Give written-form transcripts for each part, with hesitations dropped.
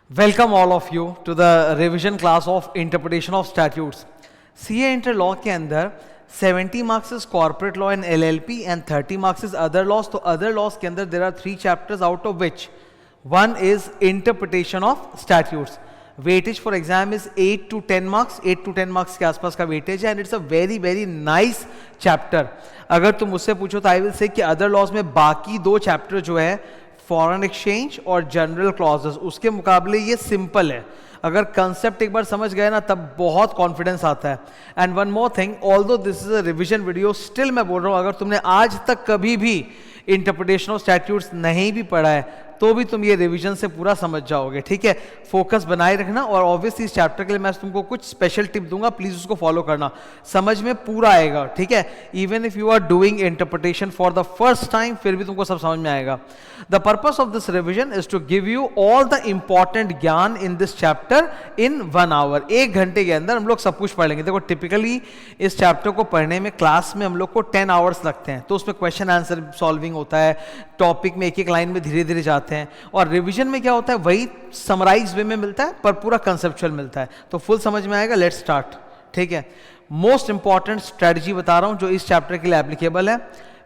Welcome all of you to the revision class of interpretation of statutes. CA inter law के अंदर 70 marks is corporate law and LLP and 30 marks is other laws. तो other laws के अंदर there are 3 chapters out of which one is interpretation of statutes. Weightage for exam is 8 to 10 marks, 8 to 10 marks के आसपास का weightage है and it's a very very nice chapter. अगर तुम मुझसे पूछो तो आई विल से कि अदर लॉस में बाकी 2 चैप्टर जो है फॉरेन एक्सचेंज और जनरल क्लॉजेस, उसके मुकाबले ये सिंपल है। अगर कंसेप्ट एक बार समझ गए ना तब बहुत कॉन्फिडेंस आता है। And one more thing, although this is a revision video, still मैं बोल रहा हूं अगर तुमने आज तक कभी भी इंटरप्रिटेशन ऑफ स्टैट्यूट्स नहीं भी पढ़ा है तो भी तुम ये रिवीजन से पूरा समझ जाओगे। ठीक है, फोकस बनाए रखना और ऑब्वियसली इस चैप्टर के लिए मैं तुमको कुछ स्पेशल टिप दूंगा, प्लीज उसको फॉलो करना, समझ में पूरा आएगा। ठीक है, even if you are doing interpretation for the first time फिर भी तुमको सब समझ में आएगा। The purpose of this revision is to give you all the important gyan in this chapter in 1 hour. 1 घंटे के अंदर हम लोग सब कुछ पढ़ लेंगे। देखो टिपिकली इस चैप्टर को पढ़ने में क्लास में हम लोग को 10 आवर्स लगते हैं, तो उसमें क्वेश्चन आंसर सॉल्विंग होता है, टॉपिक में एक एक लाइन में धीरे धीरे जाते हैं, और रिवीजन में क्या होता है वही समराइज वे में मिलता है पर पूरा कंसेप्चुअल मिलता है, तो फुल समझ में आएगा। Let's start. ठीक है, मोस्ट इंपॉर्टेंट स्ट्रेटजी बता रहा हूं जो इस चैप्टर के लिए एप्लीकेबल है।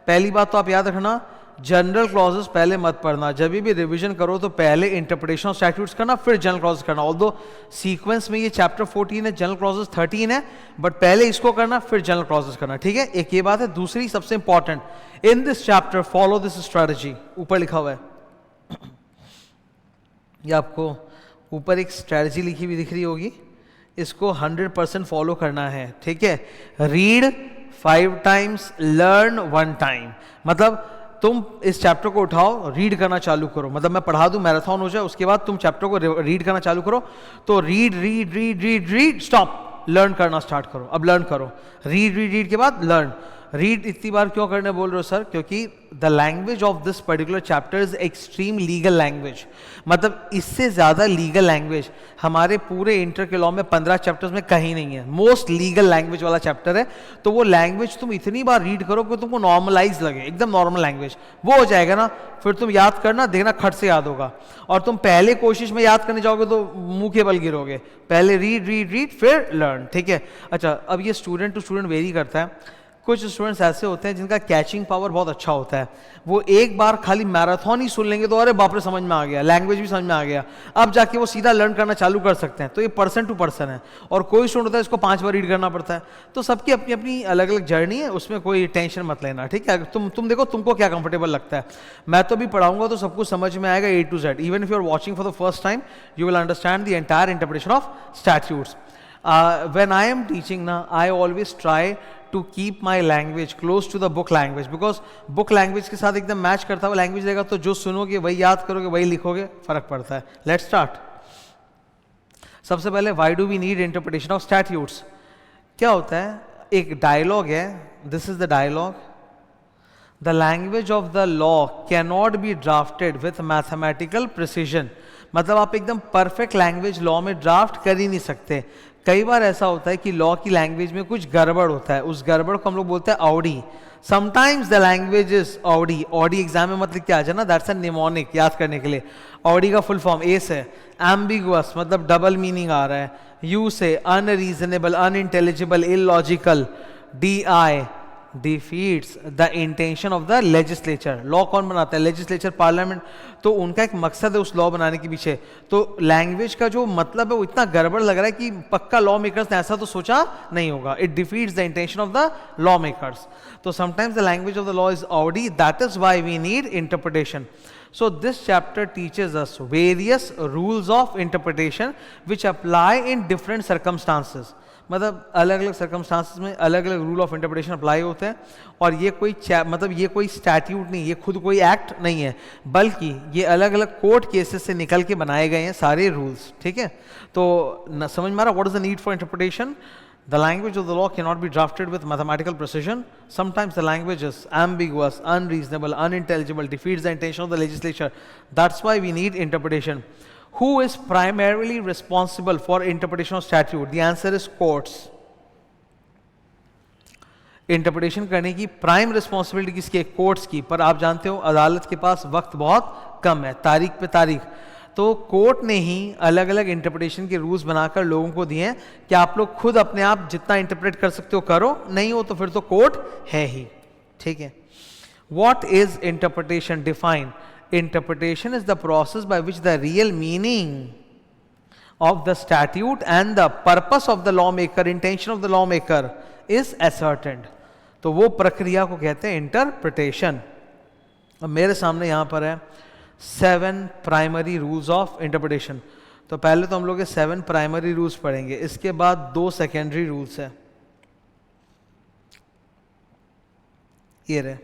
पहली बात तो आप याद रखना, जनरल क्लॉजेस पहले मत पढ़ना। जब भी रिवीजन करो तो पहले इंटरप्रिटेशन ऑफ स्टैट्यूट्स करना फिर जनरल क्लॉजेस करना। ऑल्दो सीक्वेंस में ये चैप्टर 14 है, जनरल क्लॉजेस 13 है, बट पहले इसको करना फिर जनरल क्लॉजेस करना। ठीक है, एक ये बात है। दूसरी सबसे important, in this chapter follow this strategy. ऊपर लिखा हुआ है, ये आपको ऊपर एक स्ट्रेटजी लिखी हुई दिख रही होगी, इसको 100% फॉलो करना है। ठीक है, रीड 5 times, लर्न 1 time। मतलब तुम इस चैप्टर को उठाओ, रीड करना चालू करो, मतलब मैं पढ़ा दूं, मैराथन हो जाए, उसके बाद तुम चैप्टर को रीड करना चालू करो। तो read read read read read stop, learn करना स्टार्ट करो। अब लर्न करो, रीड रीड रीड के बाद लर्न। रीड इतनी बार क्यों करने बोल रहे हो सर? क्योंकि the language of this particular chapter is extreme legal language. मतलब इससे ज्यादा लीगल लैंग्वेज हमारे पूरे इंटर के लॉ में 15 चैप्टर्स में कहीं नहीं है। मोस्ट लीगल लैंग्वेज वाला चैप्टर है, तो वो लैंग्वेज तुम इतनी बार रीड करो कि तुमको नॉर्मलाइज लगे, एकदम नॉर्मल लैंग्वेज वो हो जाएगा ना, फिर तुम याद करना, देखना खट से याद होगा। और तुम पहले कोशिश में याद करने जाओगे तो मुंह के बल गिरोगे। पहले रीड रीड रीड फिर लर्न। ठीक है, अच्छा अब ये स्टूडेंट टू स्टूडेंट वेरी करता है। कुछ स्टूडेंट्स ऐसे होते हैं जिनका कैचिंग पावर बहुत अच्छा होता है, वो एक बार खाली मैराथन ही सुन लेंगे तो अरे बाप रे समझ में आ गया, लैंग्वेज भी समझ में आ गया, अब जाके वो सीधा लर्न करना चालू कर सकते हैं। तो ये पर्सन टू पर्सन है, और कोई स्टूडेंट होता है इसको 5 बार रीड करना पड़ता है। तो सबकी अपनी अपनी अलग अलग जर्नी है, उसमें कोई टेंशन मत लेना। ठीक है, तुम देखो तुमको क्या कंफर्टेबल लगता है। मैं तो भी पढ़ाऊंगा तो सब कुछ समझ में आएगा A to Z। Even if you are watching for the first time you will understand the entire interpretation of statutes. When I am teaching now, I always try to keep my language close to the book language, because book language के साथ एकदम match करता हुआ language रहेगा तो जो सुनोगे वही याद करोगे, वही लिखोगे, फर्क पड़ता है। Let's start. सबसे पहले why do we need interpretation of statutes? क्या होता है, एक डायलॉग है, this is the dialogue. The language of the law cannot be drafted with mathematical precision. मतलब आप एकदम परफेक्ट लैंग्वेज लॉ में ड्राफ्ट कर ही नहीं सकते। कई बार ऐसा होता है कि लॉ की लैंग्वेज में कुछ गड़बड़ होता है, उस गड़बड़ को हम लोग बोलते हैं Audi. Sometimes the language is Audi. Audi exam में मतलब क्या आ जाए ना, दैट्स अ निमोनिक, याद करने के लिए। ऑडी का फुल फॉर्म ए से। एम्बिगुअस मतलब डबल मीनिंग आ रहा है। यू से unreasonable, unintelligible, illogical. D I defeats the intention of the legislature. Law कौन बनाता है? Legislature, parliament. तो उनका एक मकसद है उस लॉ बनाने के पीछे। तो लैंग्वेज का जो मतलब है वो इतना गड़बड़ लग रहा है कि पक्का लॉ मेकर्स ने ऐसा तो सोचा नहीं होगा। It defeats the intention of the lawmakers. तो sometimes the language of the law is odd, that is why we need interpretation. So this chapter teaches us various rules of interpretation which apply in different circumstances. मतलब अलग अलग circumstances में अलग अलग rule of interpretation apply होते हैं। और ये कोई मतलब ये कोई स्टैट्यूट नहीं, ये खुद कोई एक्ट नहीं है, बल्कि ये अलग अलग कोर्ट केसेस से निकल के बनाए गए हैं सारे रूल्स। ठीक है, तो समझ में आ रहा what is the need for interpretation? The language of the law cannot be drafted with mathematical precision. Sometimes the language is ambiguous, unreasonable, unintelligible, defeats the intention of the legislature. That's why we need interpretation. Who is primarily responsible for interpretation of statute? The answer is courts. Interpretation करने की prime responsibility किसकी है? Courts की। पर आप जानते हो अदालत के पास वक्त बहुत कम है, तारीख पे तारीख। तो कोर्ट ने ही अलग अलग इंटरप्रिटेशन के रूल्स बनाकर लोगों को दिए हैं कि आप लोग खुद अपने आप जितना इंटरप्रेट कर सकते हो करो, नहीं हो तो फिर तो कोर्ट है ही, ठीक है। What is interpretation? Define. Interpretation is the process by which the real meaning of the statute and the purpose of the lawmaker, intention of the lawmaker is ascertained. तो वो प्रक्रिया को कहते हैं इंटरप्रिटेशन। अब मेरे सामने यहाँ पर है 7 प्राइमरी रूल्स ऑफ इंटरप्रिटेशन। तो पहले तो हम लोग 7 प्राइमरी रूल्स पढ़ेंगे, इसके बाद 2 सेकेंडरी रूल्स है, ये रहे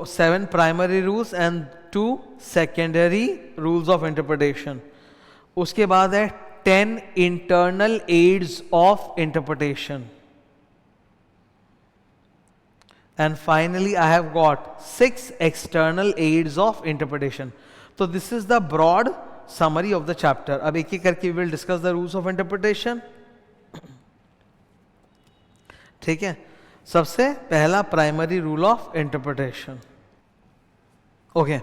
7 primary rules and 2 secondary rules of interpretation. उसके बाद है 10 internal aids of interpretation and finally I have got 6 external aids of interpretation. तो this is the broad summary of the chapter. अब एक एक करके will discuss the rules of interpretation, ठीक है। सबसे पहला primary rule of interpretation, okay.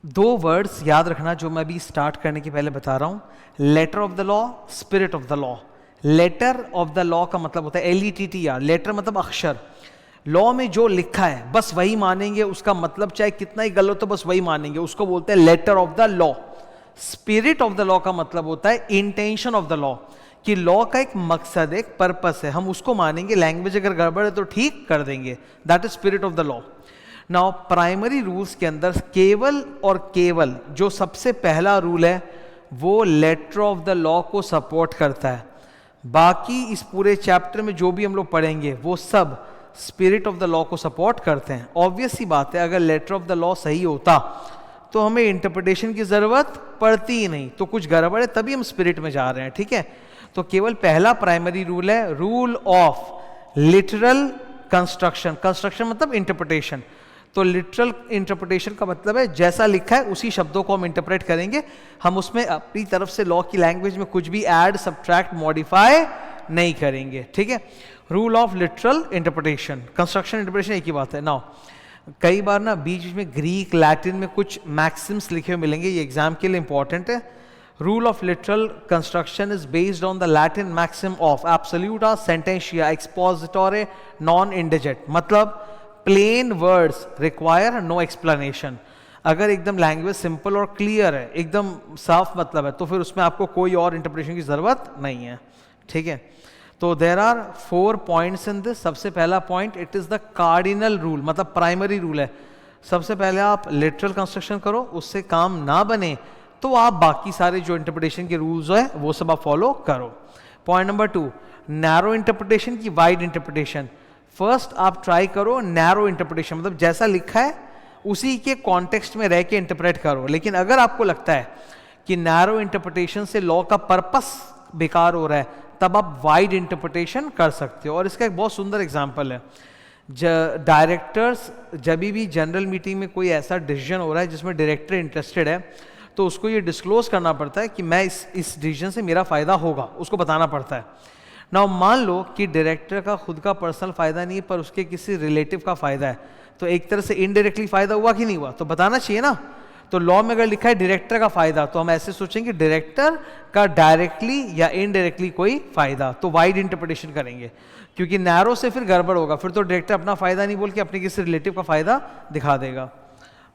2 words याद रखना जो मैं भी स्टार्ट करने के पहले बता रहा हूं, letter of the law, spirit of the law. Letter of the law का मतलब होता है LETTR, लेटर मतलब अक्षर। लॉ में जो लिखा है बस वही मानेंगे, उसका मतलब चाहे कितना ही गलत हो बस वही मानेंगे, उसको बोलते हैं letter of the law. Spirit of the law का मतलब होता है इंटेंशन ऑफ द लॉ, कि लॉ का एक मकसद, एक पर्पस है, हम उसको मानेंगे, लैंग्वेज अगर गड़बड़ है तो ठीक कर देंगे, that is spirit of the law. Now primary rules के अंदर केवल और केवल जो सबसे पहला रूल है वो लेटर ऑफ द लॉ को सपोर्ट करता है। बाकी इस पूरे चैप्टर में जो भी हम लोग पढ़ेंगे वो सब स्पिरिट ऑफ द लॉ को सपोर्ट करते हैं। ऑब्वियस सी बात है, अगर लेटर ऑफ द लॉ सही होता तो हमें इंटरप्रिटेशन की जरूरत पड़ती ही नहीं, तो कुछ गड़बड़ है तभी हम स्पिरिट में जा रहे हैं, ठीक है। तो केवल पहला प्राइमरी रूल है rule of literal construction. Construction मतलब इंटरप्रिटेशन। तो लिटरल इंटरप्रिटेशन का मतलब है जैसा लिखा है उसी शब्दों को हम इंटरप्रेट करेंगे, हम उसमें अपनी तरफ से लॉ की लैंग्वेज में कुछ भी ऐड, सब्ट्रैक्ट, मॉडिफाई नहीं करेंगे, ठीक है। Rule of literal interpretation, construction, interpretation एक ही बात है। नाउ कई बार ना बीच में ग्रीक, लैटिन में कुछ मैक्सिम्स लिखे हुए मिलेंगे, ये एग्जाम के लिए इंपॉर्टेंट है। Rule of literal construction is based on the Latin maxim of absoluta sententia expositore non indigit, मतलब plain words require no explanation। अगर एकदम लैंग्वेज सिंपल और क्लियर है, एकदम साफ मतलब है, तो फिर उसमें आपको कोई और इंटरप्रिटेशन की जरूरत नहीं है, ठीक है। तो there are 4 points in this. सबसे पहला point, it is the cardinal rule, मतलब प्राइमरी रूल है। सबसे पहले आप लिटरल कंस्ट्रक्शन करो, उससे काम ना बने तो आप बाकी सारे जो इंटरप्रिटेशन के रूल्स है वो सब आप फॉलो करो। पॉइंट नंबर 2, नैरो इंटरप्रिटेशन की वाइड इंटरप्रिटेशन। फर्स्ट आप ट्राई करो नैरो इंटरप्रिटेशन, मतलब जैसा लिखा है उसी के कॉन्टेक्स्ट में रह के इंटरप्रेट करो। लेकिन अगर आपको लगता है कि नैरो इंटरप्रिटेशन से लॉ का पर्पस बेकार हो रहा है, तब आप वाइड इंटरप्रिटेशन कर सकते हो। और इसका एक बहुत सुंदर एग्जाम्पल है, डायरेक्टर्स जब भी जनरल मीटिंग में कोई ऐसा डिसीजन हो रहा है जिसमें डायरेक्टर इंटरेस्टेड है, तो उसको ये डिस्क्लोज करना पड़ता है कि मैं इस डिसीजन से मेरा फायदा होगा, उसको बताना पड़ता है। नाउ मान लो कि डायरेक्टर का खुद का पर्सनल फायदा नहीं है पर उसके किसी रिलेटिव का फायदा है, तो एक तरह से इनडायरेक्टली फायदा हुआ कि नहीं हुआ, तो बताना चाहिए ना। तो लॉ में अगर लिखा है डायरेक्टर का फायदा, तो हम ऐसे सोचेंगे डायरेक्टर का डायरेक्टली या इनडायरेक्टली कोई फायदा, तो वाइड इंटरप्रिटेशन करेंगे। क्योंकि नैरो से फिर गड़बड़ होगा, फिर तो डायरेक्टर अपना फायदा नहीं बोल के अपने किसी रिलेटिव का फायदा दिखा देगा।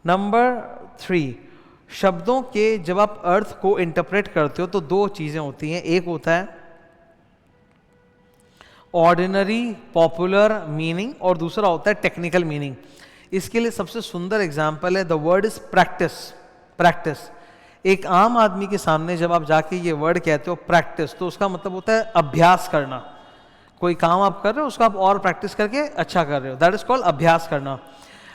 नंबर 3, शब्दों के जब आप अर्थ को इंटरप्रेट करते हो तो 2 चीजें होती हैं, एक होता है ऑर्डिनरी पॉपुलर मीनिंग और दूसरा होता है टेक्निकल मीनिंग। इसके लिए सबसे सुंदर एग्जांपल है the word is practice. Practice, एक आम आदमी के सामने जब आप जाके ये वर्ड कहते हो प्रैक्टिस, तो उसका मतलब होता है अभ्यास करना। कोई काम आप कर रहे हो उसको आप और प्रैक्टिस करके अच्छा कर रहे हो, दैट इज कॉल्ड अभ्यास करना।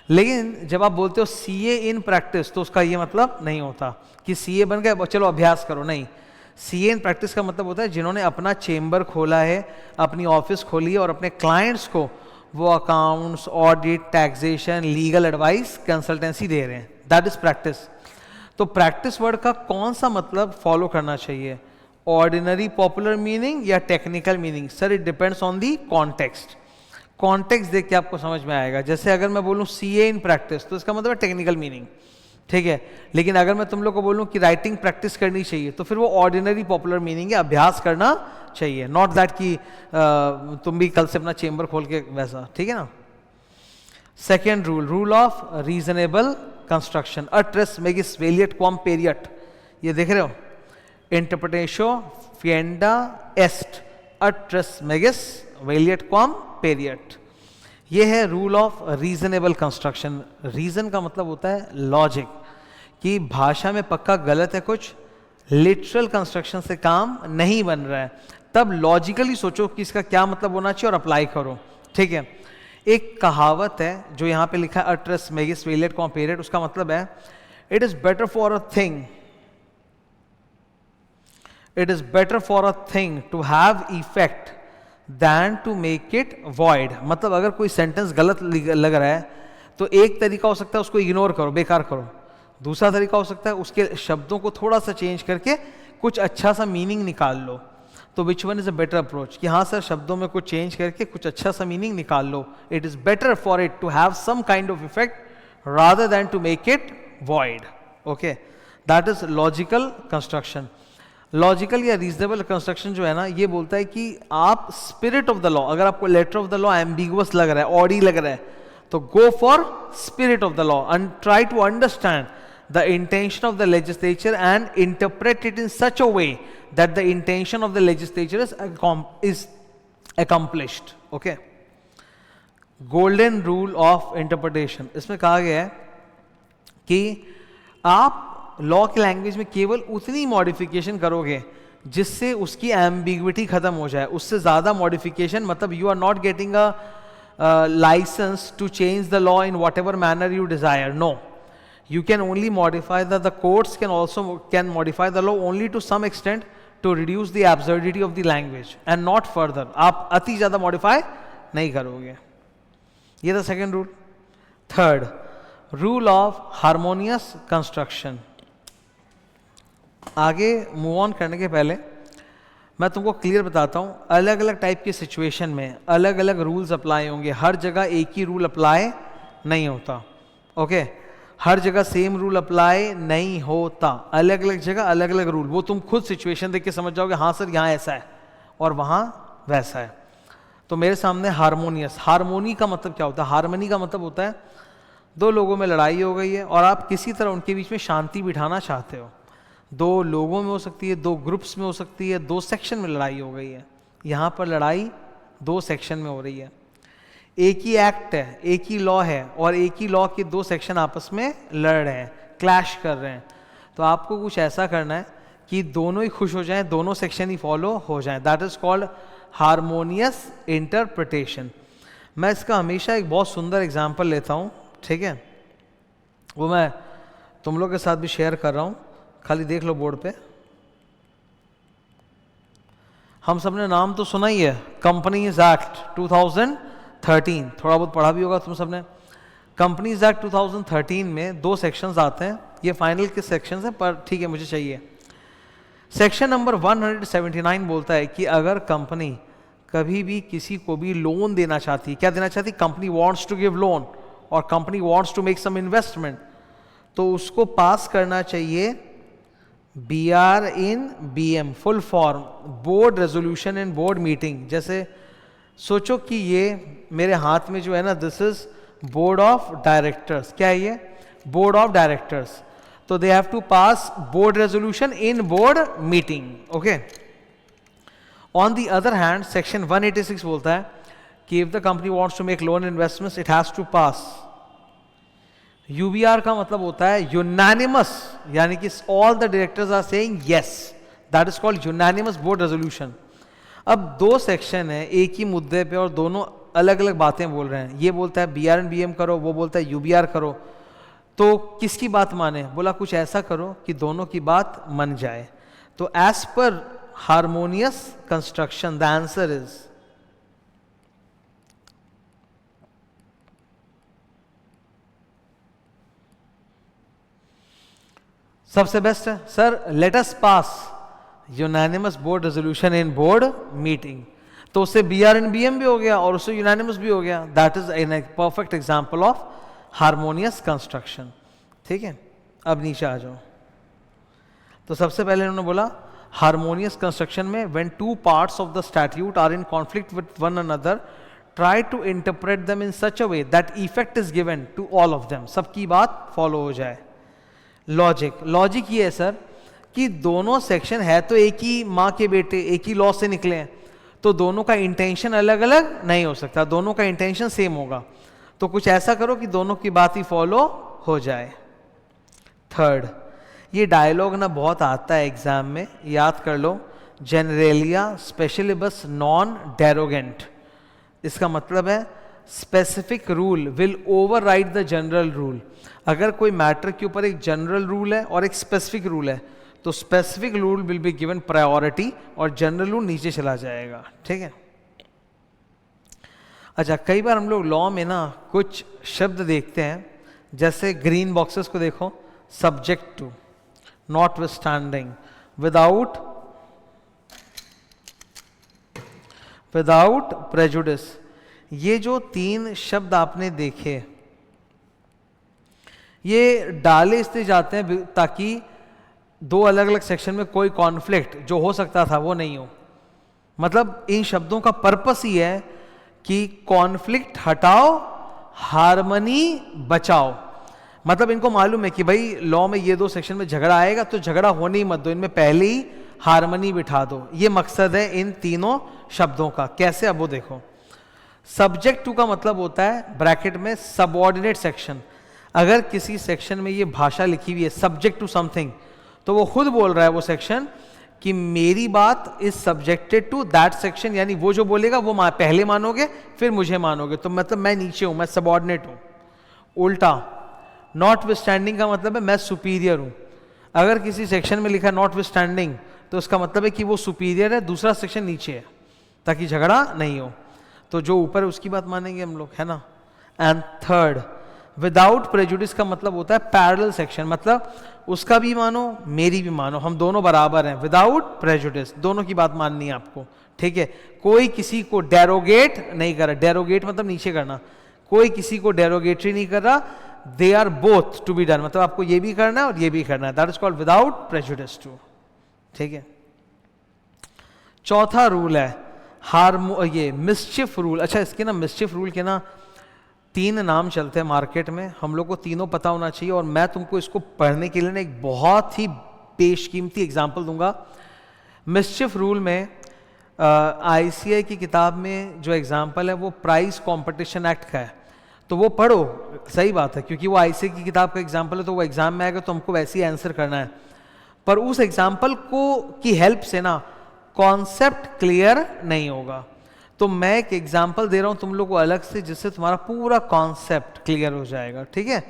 लेकिन जब आप बोलते हो CA इन प्रैक्टिस, तो उसका ये मतलब नहीं होता कि CA बन गए चलो अभ्यास करो, नहीं। CA इन प्रैक्टिस का मतलब होता है जिन्होंने अपना चेम्बर खोला है, अपनी ऑफिस खोली है और अपने क्लाइंट्स को वो accounts, audit, taxation, legal advice, consultancy दे रहे हैं, दैट इज प्रैक्टिस। तो प्रैक्टिस वर्ड का कौन सा मतलब फॉलो करना चाहिए, ऑर्डिनरी पॉपुलर मीनिंग या technical meaning? Sir it depends on the context. Context देख के आपको समझ में आएगा। जैसे अगर मैं बोलूं CA इन प्रैक्टिस, तो इसका मतलब है टेक्निकल मीनिंग, ठीक है। लेकिन अगर मैं तुम लोग को बोलूं कि राइटिंग प्रैक्टिस करनी चाहिए, तो फिर वो ऑर्डिनरी पॉपुलर मीनिंग है, अभ्यास करना चाहिए, नॉट दैट कि तुम भी कल से अपना चेंबर खोल के वैसा, ठीक है ना। Second rule, rule of reasonable construction, अ ट्रेस मेगिस वेलियट क्वाम पेरियट, ये देख रहे हो, इंटरप्रिटेशो फिएंडा एस्ट अ ट्रेस मेगिस वेलियट क्वाम पेरियट, ये है rule of reasonable construction. Reason का मतलब होता है लॉजिक, कि भाषा में पक्का गलत है कुछ, लिटरल कंस्ट्रक्शन से काम नहीं बन रहा है, तब लॉजिकली सोचो कि इसका क्या मतलब होना चाहिए और अप्लाई करो, ठीक है। एक कहावत है जो यहाँ पे लिखा है अट्रस मेगिस वेलियट कॉम्पेरियट, उसका मतलब है it is better for a thing, it is better for a thing to have effect than to make it void. मतलब अगर कोई सेंटेंस गलत लग रहा है तो एक तरीका हो सकता है उसको इग्नोर करो, बेकार करो, दूसरा तरीका हो सकता है उसके शब्दों को थोड़ा सा चेंज करके कुछ अच्छा सा मीनिंग निकाल लो। तो विच one is a better approach, कि हाँ सर शब्दों में कुछ चेंज करके कुछ अच्छा सा मीनिंग निकाल लो, it is better for it to have some kind of effect rather than to make it void, okay, that is logical construction. Logical या रीजनेबल कंस्ट्रक्शन जो है ना, ये बोलता है कि आप स्पिरिट ऑफ द लॉ, अगर आपको letter of the law ambiguous लग रहा है, ऑडी लग रहा है, तो go for spirit of the law and try to understand the intention of the legislature and interpret it in such a way that the intention of the legislature is accomplished, okay. golden rule of interpretation, इसमें कहा गया है कि आप law की language में केवल उतनी मॉडिफिकेशन करोगे जिससे उसकी एम्बिग्विटी खत्म हो जाए, उससे ज्यादा मॉडिफिकेशन, मतलब you are not getting a license to change the law in whatever manner you desire, no, you can only modify the courts can modify the law only to some extent to reduce the absurdity of the language and not further, आप अति ज्यादा modify नहीं करोगे, ये था second rule। third, rule of harmonious construction। आगे move on करने के पहले मैं तुमको क्लियर बताता हूँ, अलग अलग टाइप की सिचुएशन में अलग अलग रूल्स अप्लाई होंगे, हर जगह एक ही रूल अप्लाई नहीं होता, ओके, हर जगह सेम रूल अप्लाई नहीं होता, अलग अलग जगह अलग अलग रूल, वो तुम खुद सिचुएशन देख के समझ जाओगे, हाँ सर यहाँ ऐसा है और वहाँ वैसा है। तो मेरे सामने हारमोनियस, हारमोनी का मतलब क्या होता है, हारमोनी का मतलब होता है दो लोगों में लड़ाई हो गई है और आप किसी तरह उनके बीच में शांति बिठाना चाहते हो, दो लोगों में हो सकती है, दो ग्रुप्स में हो सकती है, दो सेक्शन में लड़ाई हो गई है, यहाँ पर लड़ाई दो सेक्शन में हो रही है, एक ही एक्ट है, एक ही लॉ है और एक ही लॉ के दो सेक्शन आपस में लड़ रहे हैं, क्लैश कर रहे हैं, तो आपको कुछ ऐसा करना है कि दोनों ही खुश हो जाएं, दोनों सेक्शन ही फॉलो हो जाएं, that is called harmonious interpretation. मैं इसका हमेशा एक बहुत सुंदर एग्जांपल लेता हूँ, ठीक है, वो मैं तुम लोग के साथ भी शेयर कर रहा हूँ, खाली देख लो बोर्ड पे। हम सबने नाम तो सुना ही है, कंपनीज एक्ट 2013, थोड़ा बहुत पढ़ा भी होगा तुम सबने। कंपनीज एक्ट 2013 में दो सेक्शंस आते हैं, ये फाइनल के सेक्शंस हैं पर ठीक है मुझे चाहिए। सेक्शन नंबर 179 बोलता है कि अगर कंपनी कभी भी किसी को भी लोन देना चाहती, क्या देना चाहती, company wants to give loan और company wants to make some investment, तो उसको पास करना चाहिए BR in BM, full form, board resolution in board meeting. जैसे सोचो कि ये मेरे हाथ में जो है ना, this is board of directors, क्या है ये, बोर्ड ऑफ डायरेक्टर्स, तो they have to pass board resolution in board meeting, okay. On the other hand section 186 बोलता है कि if the company wants to make loan investments it has to pass, UBR का मतलब होता है unanimous, यानी कि all the directors are saying yes, that is called unanimous board resolution. अब दो सेक्शन है एक ही मुद्दे पे और दोनों अलग अलग बातें बोल रहे हैं, ये बोलता है BR एंड BM करो, वो बोलता है UBR करो, तो किसकी बात माने, बोला कुछ ऐसा करो कि दोनों की बात मन जाए। तो as per harmonious construction the answer is सबसे बेस्ट है sir, let us pass unanimous board resolution in board meeting, तो उससे BR एंड BM भी हो गया और उससे यूनानिमस भी हो गया, that is an perfect example of harmonious construction, ठीक है। अब नीचे आ जाओ। तो सबसे पहले उन्होंने बोला हार्मोनियस कंस्ट्रक्शन में when two parts of the statute are in conflict with one another try to interpret them in such a way that effect is given to all of them, सबकी बात फॉलो हो जाए। Logic ये है sir कि दोनों section है तो एक ही माँ के बेटे, एक ही लॉ से निकले हैं, तो दोनों का इंटेंशन अलग अलग नहीं हो सकता, दोनों का इंटेंशन सेम होगा। तो कुछ ऐसा करो कि दोनों की बात ही फॉलो हो जाए। थर्ड, ये डायलॉग ना बहुत आता है एग्जाम में, याद कर लो, जनरेलिया स्पेशलिबस नॉन डेरोगेंट। इसका मतलब है specific rule will override the general rule. अगर कोई मैटर के ऊपर एक जनरल रूल है और एक स्पेसिफिक रूल है तो specific rule will be given priority और जनरल रूल नीचे चला जाएगा, ठीक है। अच्छा, कई बार हम लोग लॉ में ना कुछ शब्द देखते हैं, जैसे ग्रीन बॉक्सेस को देखो, subject to, notwithstanding, without prejudice. ये जो तीन शब्द आपने देखे ये डाले इसलिए जाते हैं ताकि दो अलग अलग सेक्शन में कोई कॉन्फ्लिक्ट जो हो सकता था वो नहीं हो। मतलब इन शब्दों का पर्पस ही है कि कॉन्फ्लिक्ट हटाओ, हार्मनी बचाओ। मतलब इनको मालूम है कि भाई लॉ में ये दो सेक्शन में झगड़ा आएगा तो झगड़ा होने ही मत दो, इनमें पहले ही हार्मनी बिठा दो। ये मकसद है इन तीनों शब्दों का। कैसे, अब वो देखो। सब्जेक्ट टू का मतलब होता है ब्रैकेट में सबऑर्डिनेट सेक्शन। अगर किसी सेक्शन में ये भाषा लिखी हुई है सब्जेक्ट टू समथिंग, तो वो खुद बोल रहा है वो सेक्शन कि मेरी बात is subjected to that section, यानी वो जो बोलेगा वो पहले मानोगे फिर मुझे मानोगे, तो मतलब मैं नीचे हूं, मैं सबऑर्डिनेट हूं। उल्टा नॉटविथस्टैंडिंग का मतलब है मैं सुपीरियर हूं। अगर किसी सेक्शन में लिखा है नॉटविथस्टैंडिंग तो उसका मतलब है कि वो सुपीरियर है, दूसरा सेक्शन नीचे है, ताकि झगड़ा नहीं हो। तो जो ऊपर है उसकी बात मानेंगे हम लोग, है ना। एंड थर्ड, विदाउट प्रेजुडिस का मतलब होता है पैरेलल सेक्शन, मतलब उसका भी मानो मेरी भी मानो, हम दोनों बराबर हैं। विदाउट प्रेजुडिस, दोनों की बात माननी है आपको, ठीक है। कोई किसी को डेरोगेट नहीं कर रहा, डेरोगेट मतलब नीचे करना, कोई किसी को डेरोगेटरी नहीं कर रहा। They are both to be done, मतलब आपको ये भी करना है और ये भी करना है। That is called without prejudice to, ठीक है। चौथा रूल है ये मिस्चिफ रूल। अच्छा, इसके ना मिस्चिफ रूल के ना तीन नाम चलते हैं मार्केट में, हम लोग को तीनों पता होना चाहिए। और मैं तुमको इसको पढ़ने के लिए ना एक बहुत ही बेशकीमती एग्जाम्पल दूंगा। मिस्चिफ रूल में ICAI की किताब में जो एग्जाम्पल है वो प्राइस कंपटीशन एक्ट का है, तो वो पढ़ो। सही बात है, क्योंकि वो ICAI की किताब का एग्जाम्पल है तो वो एग्जाम में आएगा तो हमको वैसे ही आंसर करना है। पर उस एग्जाम्पल को की हेल्प से ना कॉन्सेप्ट क्लियर नहीं होगा। तो मैं एक एग्जाम्पल दे रहा हूं तुम लोग को अलग से, जिससे तुम्हारा पूरा कॉन्सेप्ट क्लियर हो जाएगा, ठीक है।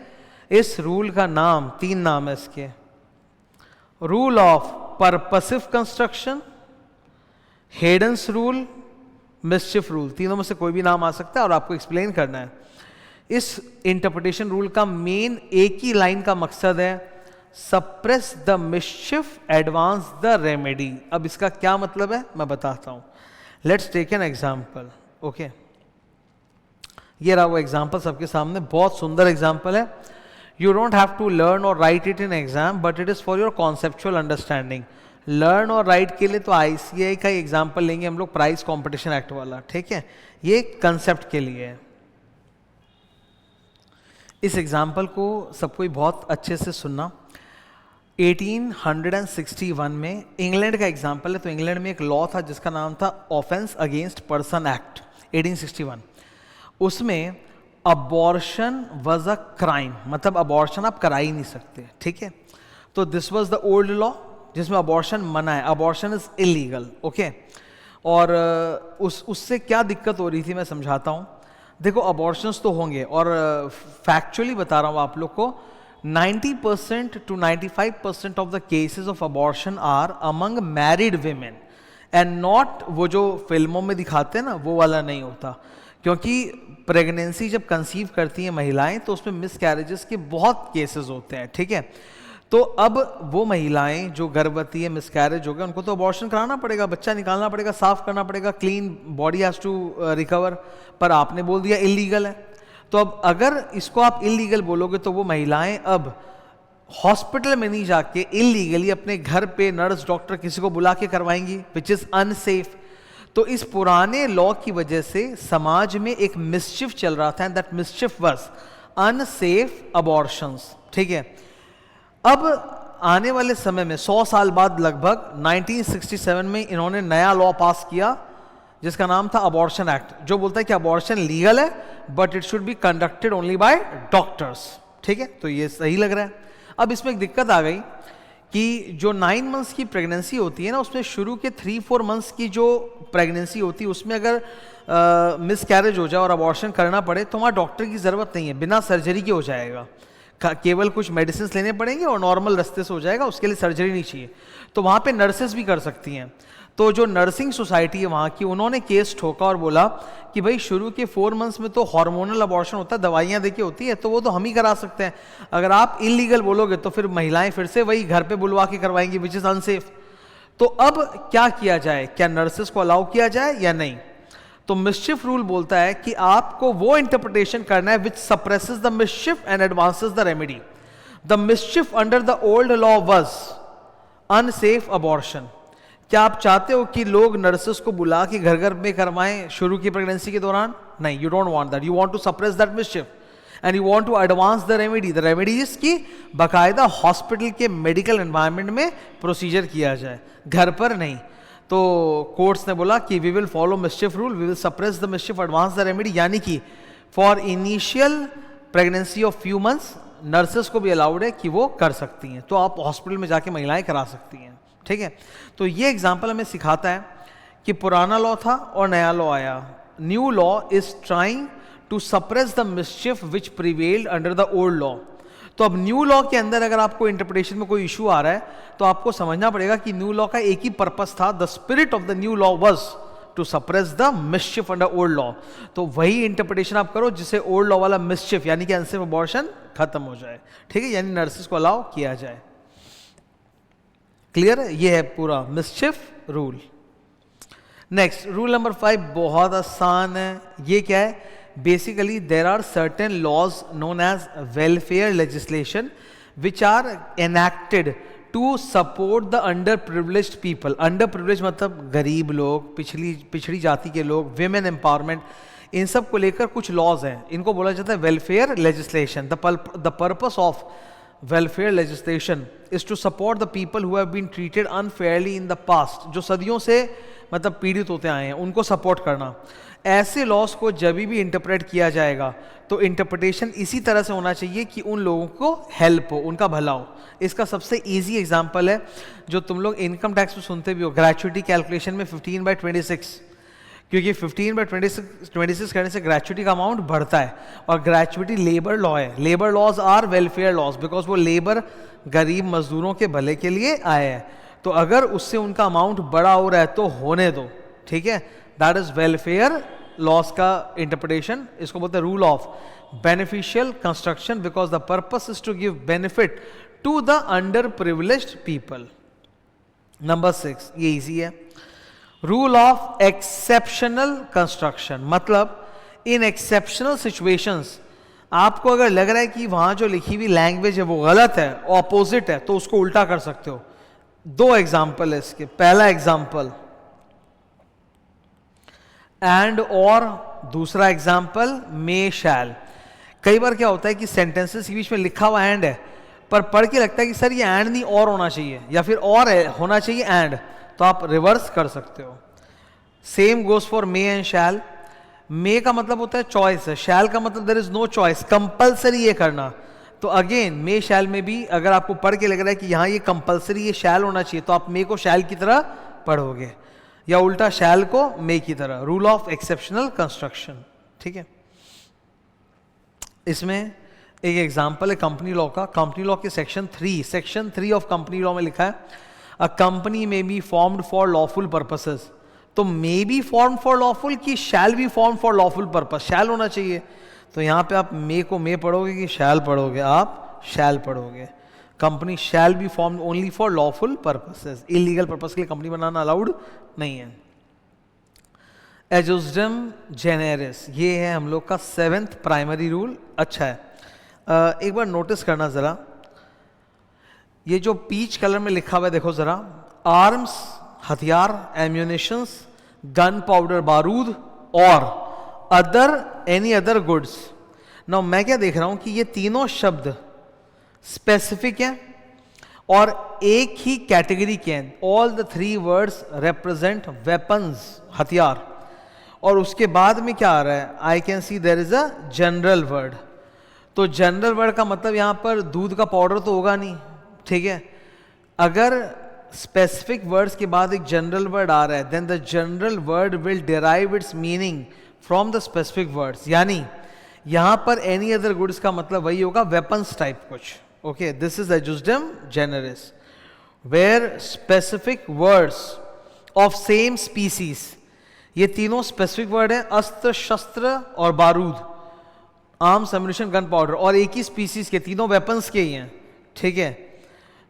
इस रूल का नाम, तीन नाम है इसके, rule of purposive construction, Heydon's rule, mischief rule. तीनों में से कोई भी नाम आ सकता है और आपको एक्सप्लेन करना है। इस इंटरप्रिटेशन रूल का मेन एक ही लाइन का मकसद है, suppress the mischief, advance the remedy. अब इसका क्या मतलब है मैं बताता हूं। Let's take an example, okay. ये रहा वो एग्जाम्पल सबके सामने, बहुत सुंदर एग्जाम्पल है। You don't have to learn और write it in exam, but it is for your conceptual understanding. Learn और राइट के लिए तो ICAI का एग्जाम्पल लेंगे हम लोग, प्राइस कॉम्पिटिशन एक्ट वाला, ठीक है। ये कंसेप्ट के लिए है। इस एग्जाम्पल को सबको बहुत अच्छे से सुनना। 1861 में इंग्लैंड का एग्जाम्पल है। तो इंग्लैंड में एक लॉ था जिसका नाम था ऑफेंस अगेंस्ट पर्सन एक्ट 1861। उसमें अबॉर्शन वाज अ क्राइम, मतलब अबॉर्शन आप करा ही नहीं सकते, ठीक है। तो this was the old law जिसमें अबॉर्शन मना है, अबॉर्शन इज इलीगल, ओके। और उससे क्या दिक्कत हो रही थी मैं समझाता हूँ। देखो, अबॉर्शंस तो होंगे और फैक्चुअली बता रहा हूँ आप लोग को, 90% to 95% of the cases of abortion are among married women and not वो जो फिल्मों में दिखाते हैं ना वो वाला नहीं होता। क्योंकि प्रेगनेंसी जब कंसीव करती हैं महिलाएं तो उसमें मिसकैरेजेस के बहुत केसेस होते हैं, ठीक है। तो अब वो महिलाएं जो गर्भवती है, मिसकैरेज हो गया, उनको तो अबॉर्शन कराना पड़ेगा, बच्चा निकालना पड़ेगा, साफ करना पड़ेगा, clean body has to recover. पर आपने बोल दिया इलीगल है। तो अब अगर इसको आप इलीगल बोलोगे तो वो महिलाएं अब हॉस्पिटल में नहीं जाके इलीगली अपने घर पे नर्स डॉक्टर किसी को बुला के करवाएंगी, विच इज अनसेफ। तो इस पुराने लॉ की वजह से समाज में एक मिसचिफ चल रहा था, and that मिसचिफ was unsafe abortions. ठीक है, अब आने वाले समय में 100 साल बाद लगभग 1967 में इन्होंने नया लॉ पास किया जिसका नाम था अबॉर्शन एक्ट, जो बोलता है कि अबॉर्शन लीगल है but it should be conducted only by doctors. ठीक है, तो ये सही लग रहा है। अब इसमें एक दिक्कत आ गई कि जो 9 मंथ्स की प्रेगनेंसी होती है ना, उसमें शुरू के 3-4 मंथ्स की जो प्रेगनेंसी होती है उसमें अगर मिस कैरेज हो जाए और अबॉर्शन करना पड़े तो वहाँ डॉक्टर की ज़रूरत नहीं है, बिना सर्जरी के हो जाएगा। केवल कुछ मेडिसिन लेने पड़ेंगे और नॉर्मल रास्ते से हो जाएगा, उसके लिए सर्जरी नहीं चाहिए। तो वहाँ पे नर्सेज भी कर सकती हैं। तो जो नर्सिंग सोसाइटी है वहाँ की, उन्होंने केस ठोका और बोला कि भाई शुरू के 4 मंथ्स में तो हार्मोनल अबॉर्शन होता है, दवाइयाँ देके होती है, तो वो तो हम ही करा सकते हैं। अगर आप इलीगल बोलोगे तो फिर महिलाएं फिर से वही घर पे बुलवा के करवाएंगी, विच इज़ अनसेफ। तो अब क्या किया जाए, क्या नर्सेस को अलाउ किया जाए या नहीं? तो मिसचिफ रूल बोलता है कि आपको वो इंटरप्रिटेशन करना है which suppresses the mischief and advances the remedy. The mischief under the old law was unsafe abortion. क्या आप चाहते हो कि लोग नर्सेस को बुला के घर घर में करवाएं शुरू की प्रेगनेंसी के दौरान? नहीं, you don't want that. You want to suppress that mischief and you want to advance the remedy. The remedy is की बाकायदा हॉस्पिटल के मेडिकल एनवायरनमेंट में प्रोसीजर किया जाए, घर पर नहीं। तो कोर्ट्स ने बोला कि we will follow mischief rule, we will suppress the mischief, advance the remedy, यानी कि for initial pregnancy of few months nurses को भी अलाउड है कि वो कर सकती हैं। तो आप हॉस्पिटल में जाके महिलाएं करा सकती हैं। ठीक है, तो ये एग्जाम्पल हमें सिखाता है कि पुराना लॉ था और नया लॉ आया। New law is trying to suppress the mischief which prevailed under the old law. तो अब न्यू लॉ के अंदर अगर आपको इंटरप्रिटेशन में कोई इशू आ रहा है तो आपको समझना पड़ेगा कि न्यू लॉ का एक ही पर्पस था, the spirit of the new law was to suppress the mischief under old law. तो वही इंटरप्रिटेशन आप करो जिससे ओल्ड लॉ वाला मिसचिफ यानी कि अनसेफ अबॉर्शन खत्म हो जाए। ठीक है, यानी नर्सेस को अलाउ किया जाए। क्लियर? ये है पूरा mischief rule. Next rule number 5 बहुत आसान है। ये क्या है? Basically there are certain laws known as welfare legislation which are enacted to support the underprivileged people. Underprivilege मतलब गरीब लोग, पिछड़ी जाति के लोग, विमेन एम्पावरमेंट, इन सब को लेकर कुछ लॉज हैं, इनको बोला जाता है welfare legislation. The purpose of welfare legislation is to support the people who have been treated unfairly in the past, जो सदियों से मतलब पीड़ित होते आए हैं, उनको सपोर्ट करना। ऐसे लॉस को जब भी इंटरप्रेट किया जाएगा तो इंटरप्रिटेशन इसी तरह से होना चाहिए कि उन लोगों को हेल्प हो, उनका भला हो। इसका सबसे इजी एग्जांपल है जो तुम लोग इनकम टैक्स में सुनते भी हो, ग्रेच्युटी कैलकुलेशन में 15/26, क्योंकि 15/26 करने से ग्रेच्युटी का अमाउंट बढ़ता है और ग्रेच्युटी लेबर लॉ है। Labour laws are welfare laws because वो लेबर गरीब मजदूरों के भले के लिए आए हैं। तो अगर उससे उनका अमाउंट बड़ा हो रहा है तो होने दो। ठीक है, दैट इज वेलफेयर लॉज का इंटरप्रिटेशन। इसको बोलते हैं rule of beneficial construction because the purpose is to give benefit to the underprivileged people. Number 6 ये इजी है। रूल ऑफ एक्सेप्शनल कंस्ट्रक्शन मतलब इन एक्सेप्शनल सिचुएशंस आपको अगर लग रहा है कि वहां जो लिखी हुई लैंग्वेज है वो गलत है, ऑपोजिट है, तो उसको उल्टा कर सकते हो। 2 एग्जाम्पल है इसके। पहला एग्जाम्पल एंड और, दूसरा एग्जाम्पल मे शैल। कई बार क्या होता है कि सेंटेंसेस के बीच में लिखा हुआ एंड है पर पढ़ के लगता है कि सर ये एंड नहीं और होना चाहिए, या फिर और है होना चाहिए एंड, तो आप रिवर्स कर सकते हो। Same goes for may and shall. May का मतलब होता है चॉइस है, शैल का मतलब there is no choice, compulsory ये करना। तो अगेन मे शैल में भी अगर आपको पढ़ के लग रहा है कि यहाँ ये कंपलसरी ये शैल होना चाहिए तो आप मे को शैल की तरह पढ़ोगे, या उल्टा शैल को मे की तरह। Rule of exceptional construction. ठीक है, इसमें एक एग्जाम्पल है कंपनी लॉ का। कंपनी लॉ के सेक्शन 3 ऑफ कंपनी लॉ में लिखा है a company may be formed for lawful purposes. तो may be form for lawful की shall be form for lawful purpose, shall होना चाहिए। तो यहाँ पे आप मे को मे पढ़ोगे कि शैल पढ़ोगे? आप शैल पढ़ोगे। Company shall be form only for lawful purposes, illegal purpose के लिए कंपनी बनाना अलाउड नहीं है। एजुजडम जेनेरिस, ये है हम लोग का 7th प्राइमरी रूल। अच्छा है, एक बार नोटिस करना ज़रा, ये जो पीच कलर में लिखा हुआ है देखो जरा, आर्म्स हथियार, एम्यूनिशंस, गन पाउडर बारूद, और other any other goods. Now मैं क्या देख रहा हूं कि ये तीनों शब्द स्पेसिफिक हैं और एक ही कैटेगरी के हैं। All the three words represent weapons, हथियार। और उसके बाद में क्या आ रहा है, I can see there is a general word. तो जनरल वर्ड का मतलब यहां पर दूध का पाउडर तो होगा नहीं, ठीक है। अगर स्पेसिफिक वर्ड्स के बाद एक जनरल वर्ड आ रहा है, then the general word will derive its meaning from the specific words. यानी यहां पर एनी अदर गुड्स का मतलब वही होगा, वेपन्स टाइप कुछ। ओके, दिस इज एजुस्डम जेनरिस where specific words of same species, ये तीनों स्पेसिफिक वर्ड है, अस्त्र शस्त्र और बारूद, आर्म्स एम्यूनिशन गन पाउडर, और एक ही स्पीसीज के, तीनों वेपन्स के ही हैं, ठीक है।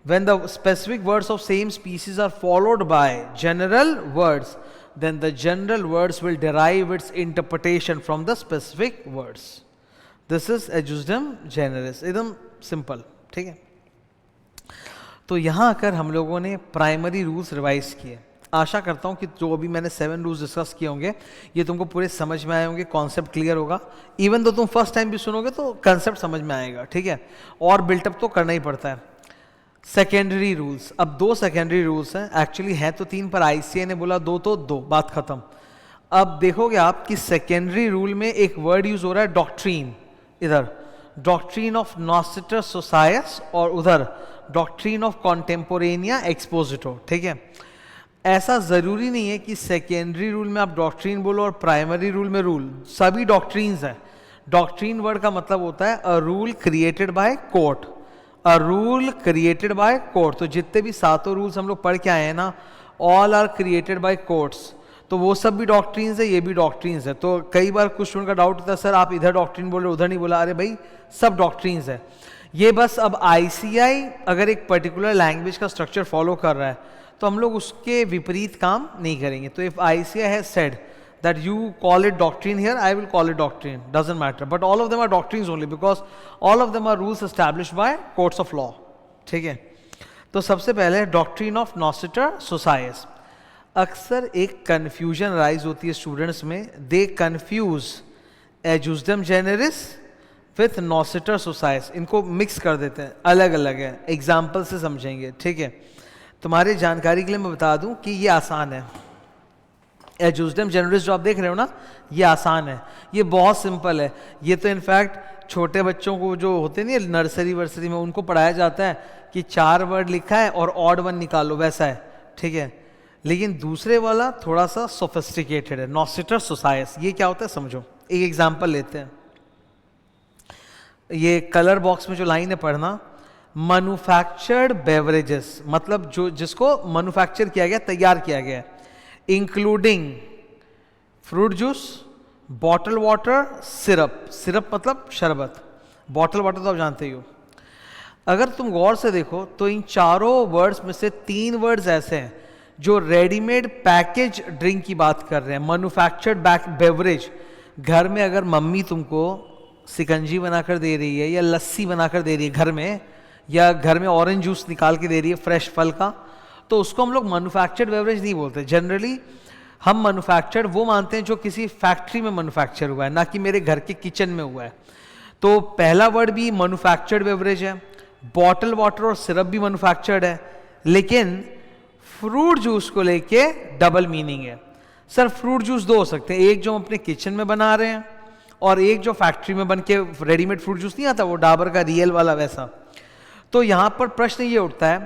When the specific words of same species are followed by general words, then the general words will derive its interpretation from the specific words. This is adjustum generis, एकदम simple, ठीक है। तो यहाँ आकर हम लोगों ने प्राइमरी रूल्स रिवाइज किए। आशा करता हूँ कि जो अभी मैंने 7 रूल्स डिस्कस किए होंगे ये तुमको पूरे समझ में आए होंगे, कॉन्सेप्ट क्लियर होगा। इवन तो तुम फर्स्ट टाइम भी सुनोगे तो कंसेप्ट समझ में आएगा, ठीक है। और बिल्टअप तो करना ही पड़ता है। सेकेंडरी रूल्स, अब 2 सेकेंडरी रूल्स हैं, एक्चुअली है तो 3 पर आईसीए ने बोला 2 तो 2, बात खत्म। अब देखोगे आप कि सेकेंडरी रूल में एक वर्ड यूज हो रहा है डॉक्ट्रीन, इधर डॉक्ट्रीन ऑफ नॉस्टिटर सोसायस और उधर डॉक्ट्रीन ऑफ कॉन्टेम्पोरेनिया एक्सपोजिटो, ठीक है। ऐसा जरूरी नहीं है कि सेकेंडरी रूल में आप डॉक्ट्रीन बोलो और प्राइमरी रूल में रूल, सभी डॉक्ट्रीन्स हैं। डॉक्ट्रीन वर्ड का मतलब होता है a rule created by court, a rule created by court. तो जितने भी 7 रूल्स हम लोग पढ़ के आए हैं ना, all are created by courts, तो वो सब भी डॉक्ट्रीन्स है, ये भी डॉक्ट्रीन्स है। तो कई बार कुछ स्टूडेंट का डाउट होता है सर आप इधर डॉक्ट्रीन बोल रहे उधर नहीं बोला, अरे भाई सब डॉक्ट्रीन्स है। ये बस अब आईसीआई अगर एक पर्टिकुलर लैंग्वेज का स्ट्रक्चर फॉलो कर रहा है तो हम लोग उसके विपरीत काम नहीं करेंगे। तो if ICI has said that you call it doctrine here, I will call it doctrine, doesn't matter, but all of them are doctrines only because all of them are rules established by courts of law, ठीक है। तो सबसे पहले doctrine of नॉस्टिटर सोसायस। अक्सर एक confusion rise होती है students में, दे कंफ्यूज एजुस्डम जेनेरिस विथ नॉस्टिटर सोसायस, इनको मिक्स कर देते हैं, अलग अलग है। एग्जाम्पल से समझेंगे, ठीक है। तुम्हारी जानकारी के लिए मैं बता दूं कि ये आसान है। एजुस्डम जेनेरिस जो आप देख रहे हो ना, ये आसान है, ये बहुत सिंपल है। ये तो इनफैक्ट छोटे बच्चों को जो होते नहीं नर्सरी वर्सरी में, उनको पढ़ाया जाता है कि 4 वर्ड लिखा है और ऑड 1 निकालो, वैसा है, ठीक है। लेकिन दूसरे वाला थोड़ा सा सोफिस्टिकेटेड है, नॉस्टिटर सोसायस। ये क्या होता है समझो, एक एग्जाम्पल लेते हैं। ये कलर बॉक्स में जो लाइन है पढ़ना, मैन्युफैक्चर्ड बेवरेजेस, मतलब जो जिसको मैन्युफैक्चर किया गया, तैयार किया गया है, including fruit juice, bottle water, syrup. Syrup मतलब शरबत, बॉटल वाटर तो आप जानते ही हो। अगर तुम गौर से देखो तो इन चारों वर्ड्स में से 3 वर्ड्स ऐसे हैं जो रेडीमेड पैकेज ड्रिंक की बात कर रहे हैं, मैन्युफैक्चर्ड बेवरेज। घर में अगर मम्मी तुमको सिकंजी बनाकर दे रही है या लस्सी बनाकर दे रही है घर में, या घर में ऑरेंज जूस निकाल के दे रही है फ्रेश फल का, तो उसको हम लोग मैन्युफैक्चर्ड बेवरेज नहीं बोलते। जनरली हम मैन्युफैक्चर्ड वो मानते हैं जो किसी फैक्ट्री में मैन्युफैक्चर हुआ है, ना कि मेरे घर के किचन में हुआ है। तो पहला वर्ड भी मैन्युफैक्चर्ड बेवरेज है, बॉटल वाटर और सिरप भी मैन्युफैक्चर्ड है, लेकिन फ्रूट जूस को लेके डबल मीनिंग है। सर फ्रूट जूस 2 हो सकते हैं, एक जो हम अपने किचन में बना रहे हैं और एक जो फैक्ट्री में बन के रेडीमेड फ्रूट जूस नहीं आता वो डाबर का रियल वाला, वैसा। तो यहां पर प्रश्न ये उठता है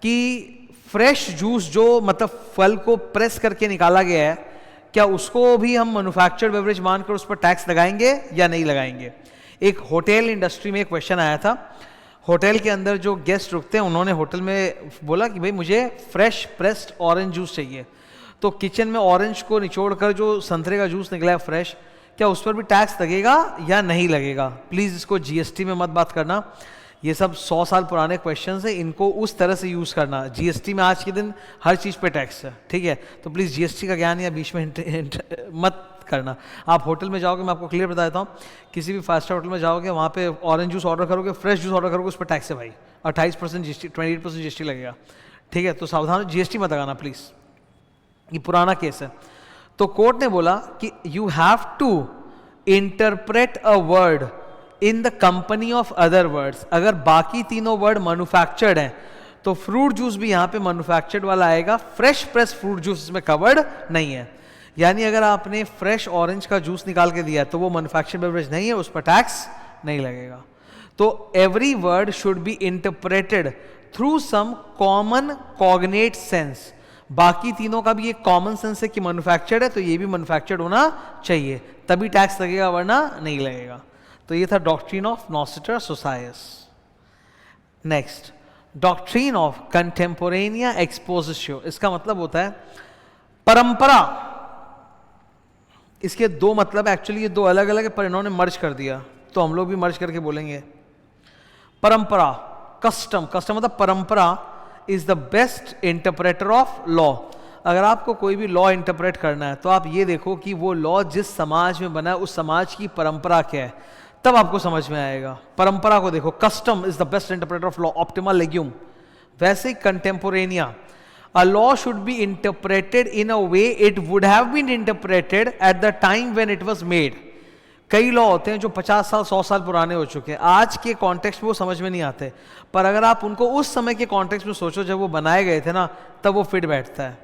कि फ्रेश जूस जो मतलब फल को प्रेस करके निकाला गया है, क्या उसको भी हम मैन्युफैक्चर्ड बेवरेज मानकर उस पर टैक्स लगाएंगे या नहीं लगाएंगे? एक होटल इंडस्ट्री में एक क्वेश्चन आया था। होटल के अंदर जो गेस्ट रुकते हैं उन्होंने होटल में बोला कि भाई मुझे फ्रेश प्रेस्ड ऑरेंज जूस चाहिए, तो किचन में ऑरेंज को निचोड़ कर जो संतरे का जूस निकला है फ्रेश, क्या उस पर भी टैक्स लगेगा या नहीं लगेगा? प्लीज़ इसको जीएसटी में मत बात करना, ये सब 100 साल पुराने क्वेश्चंस हैं, इनको उस तरह से यूज़ करना। जीएसटी में आज के दिन हर चीज़ पे टैक्स है, ठीक है। तो प्लीज़ जीएसटी का ज्ञान या बीच में मत करना। आप होटल में जाओगे, मैं आपको क्लियर बता देता हूँ, किसी भी 5 स्टार होटल में जाओगे, वहाँ पे ऑरेंज जूस ऑर्डर करोगे, फ्रेश जूस ऑर्डर करोगे, उस पर टैक्स है भाई, 28% जीएसटी, 28% जीएसटी लगेगा। ठीक है, तो सावधान, जीएसटी मत लगाना प्लीज़, ये पुराना केस है। तो कोर्ट ने बोला कि you have to interpret a word in the company of other words. अगर बाकी तीनों वर्ड मैन्युफैक्चर्ड हैं तो फ्रूट जूस भी यहाँ पे मैन्युफैक्चर्ड वाला आएगा, फ्रेश प्रेस फ्रूट जूस इसमें कवर्ड नहीं है। यानी अगर आपने फ्रेश ऑरेंज का जूस निकाल के दिया तो वो मैन्युफैक्चर्ड बेवरेज नहीं है, उस पर टैक्स नहीं लगेगा। तो every word should be interpreted through some common cognate sense. बाकी तीनों का भी एक कॉमन सेंस है कि मैन्युफैक्चर्ड है, तो ये भी मैन्युफैक्चर्ड होना चाहिए, तभी टैक्स लगेगा, वरना नहीं लगेगा। तो ये था डॉक्ट्रिन ऑफ नॉस्टर सोसायस। नेक्स्ट, डॉक्ट्रिन ऑफ कंटेम्पोरेनिया एक्सपोजिशन। इसका मतलब होता है परंपरा। इसके दो मतलब एक्चुअली, ये दो अलग अलग है पर इन्होंने मर्ज कर दिया, तो हम लोग भी मर्ज करके बोलेंगे। परंपरा, कस्टम, कस्टम मतलब परंपरा is the best interpreter of law. अगर आपको कोई भी लॉ इंटरप्रेट करना है तो आप ये देखो कि वो लॉ जिस समाज में बना है उस समाज की परंपरा क्या है, तब आपको समझ में आएगा। परंपरा को देखो, custom is the best interpreter of law, optima legume. वैसे ही कंटेम्पोरेनिया, a law should be interpreted in a way it would have been interpreted at the time when it was made। कई लॉ होते हैं जो 50 साल 100 साल पुराने हो चुके हैं, आज के कॉन्टेक्स्ट में वो समझ में नहीं आते, पर अगर आप उनको उस समय के कॉन्टेक्स्ट में सोचो जब वो बनाए गए थे ना, तब वो फिट बैठता है।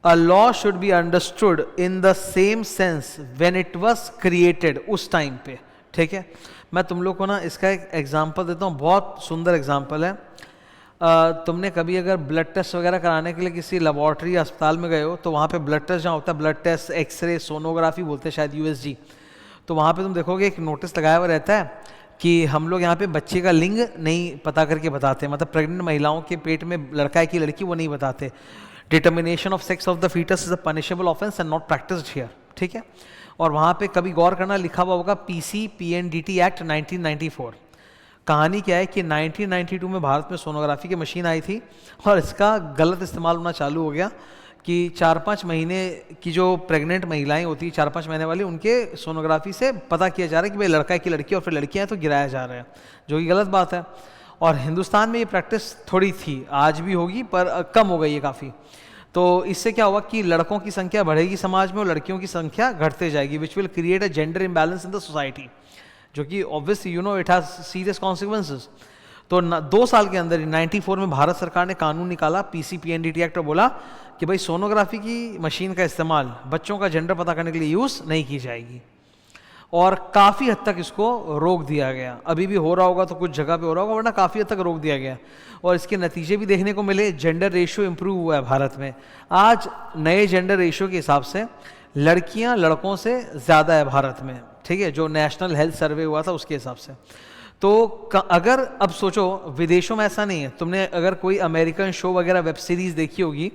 A law should be understood in the same sense when it was created, उस टाइम पे। ठीक है, मैं तुम लोग को ना इसका एक एग्जाम्पल देता हूँ, बहुत सुंदर एग्जाम्पल है। तुमने कभी अगर ब्लड टेस्ट वगैरह कराने के लिए किसी लेबॉर्ट्री अस्पताल में गए हो, तो वहाँ पे ब्लड टेस्ट जहाँ होता है, ब्लड टेस्ट, एक्सरे, सोनोग्राफी बोलते हैं शायद, यूएसजी, तो वहाँ पे तुम देखोगे एक नोटिस लगाया हुआ रहता है कि हम लोग यहाँ पे बच्चे का लिंग नहीं पता करके बताते, मतलब प्रेग्नेंट महिलाओं के पेट में लड़का है कि लड़की वो नहीं बताते। Determination of sex of the foetus is a punishable offence and not practised here. ठीक है, और वहाँ पे कभी गौर करना, लिखा हुआ होगा PCPNDT एक्ट 1994। कहानी क्या है कि 1992 में भारत में सोनोग्राफी की मशीन आई थी और इसका गलत इस्तेमाल होना चालू हो गया कि 4-5 महीने की जो प्रेग्नेंट महिलाएं होती हैं, 4-5 महीने वाली, उनके सोनोग्राफी से पता किया जा रहा है कि भाई लड़का है कि लड़की, और फिर लड़कियां तो गिराया जा रहा है, जो कि गलत बात है। और हिंदुस्तान में ये प्रैक्टिस थोड़ी थी, आज भी होगी पर कम हो गई है काफ़ी। तो इससे क्या हुआ कि लड़कों की संख्या बढ़ेगी समाज में और लड़कियों की संख्या घटते जाएगी, which will create a gender imbalance in the society, जो कि obviously you know it has serious consequences. तो 2 साल के अंदर 94 में भारत सरकार ने कानून निकाला, PCPNDT एक्ट, और बोला कि भाई सोनोग्राफी की मशीन का इस्तेमाल बच्चों का जेंडर पता करने के लिए यूज़ नहीं की जाएगी, और काफ़ी हद तक इसको रोक दिया गया। अभी भी हो रहा होगा तो कुछ जगह पे हो रहा होगा, वरना काफ़ी हद तक रोक दिया गया, और इसके नतीजे भी देखने को मिले। जेंडर रेशियो इंप्रूव हुआ है भारत में। आज नए जेंडर रेशियो के हिसाब से लड़कियां लड़कों से ज़्यादा है भारत में, ठीक है, जो नेशनल हेल्थ सर्वे हुआ था उसके हिसाब से। तो अगर अब सोचो, विदेशों में ऐसा नहीं है, तुमने अगर कोई अमेरिकन शो वगैरह वेब सीरीज़ देखी होगी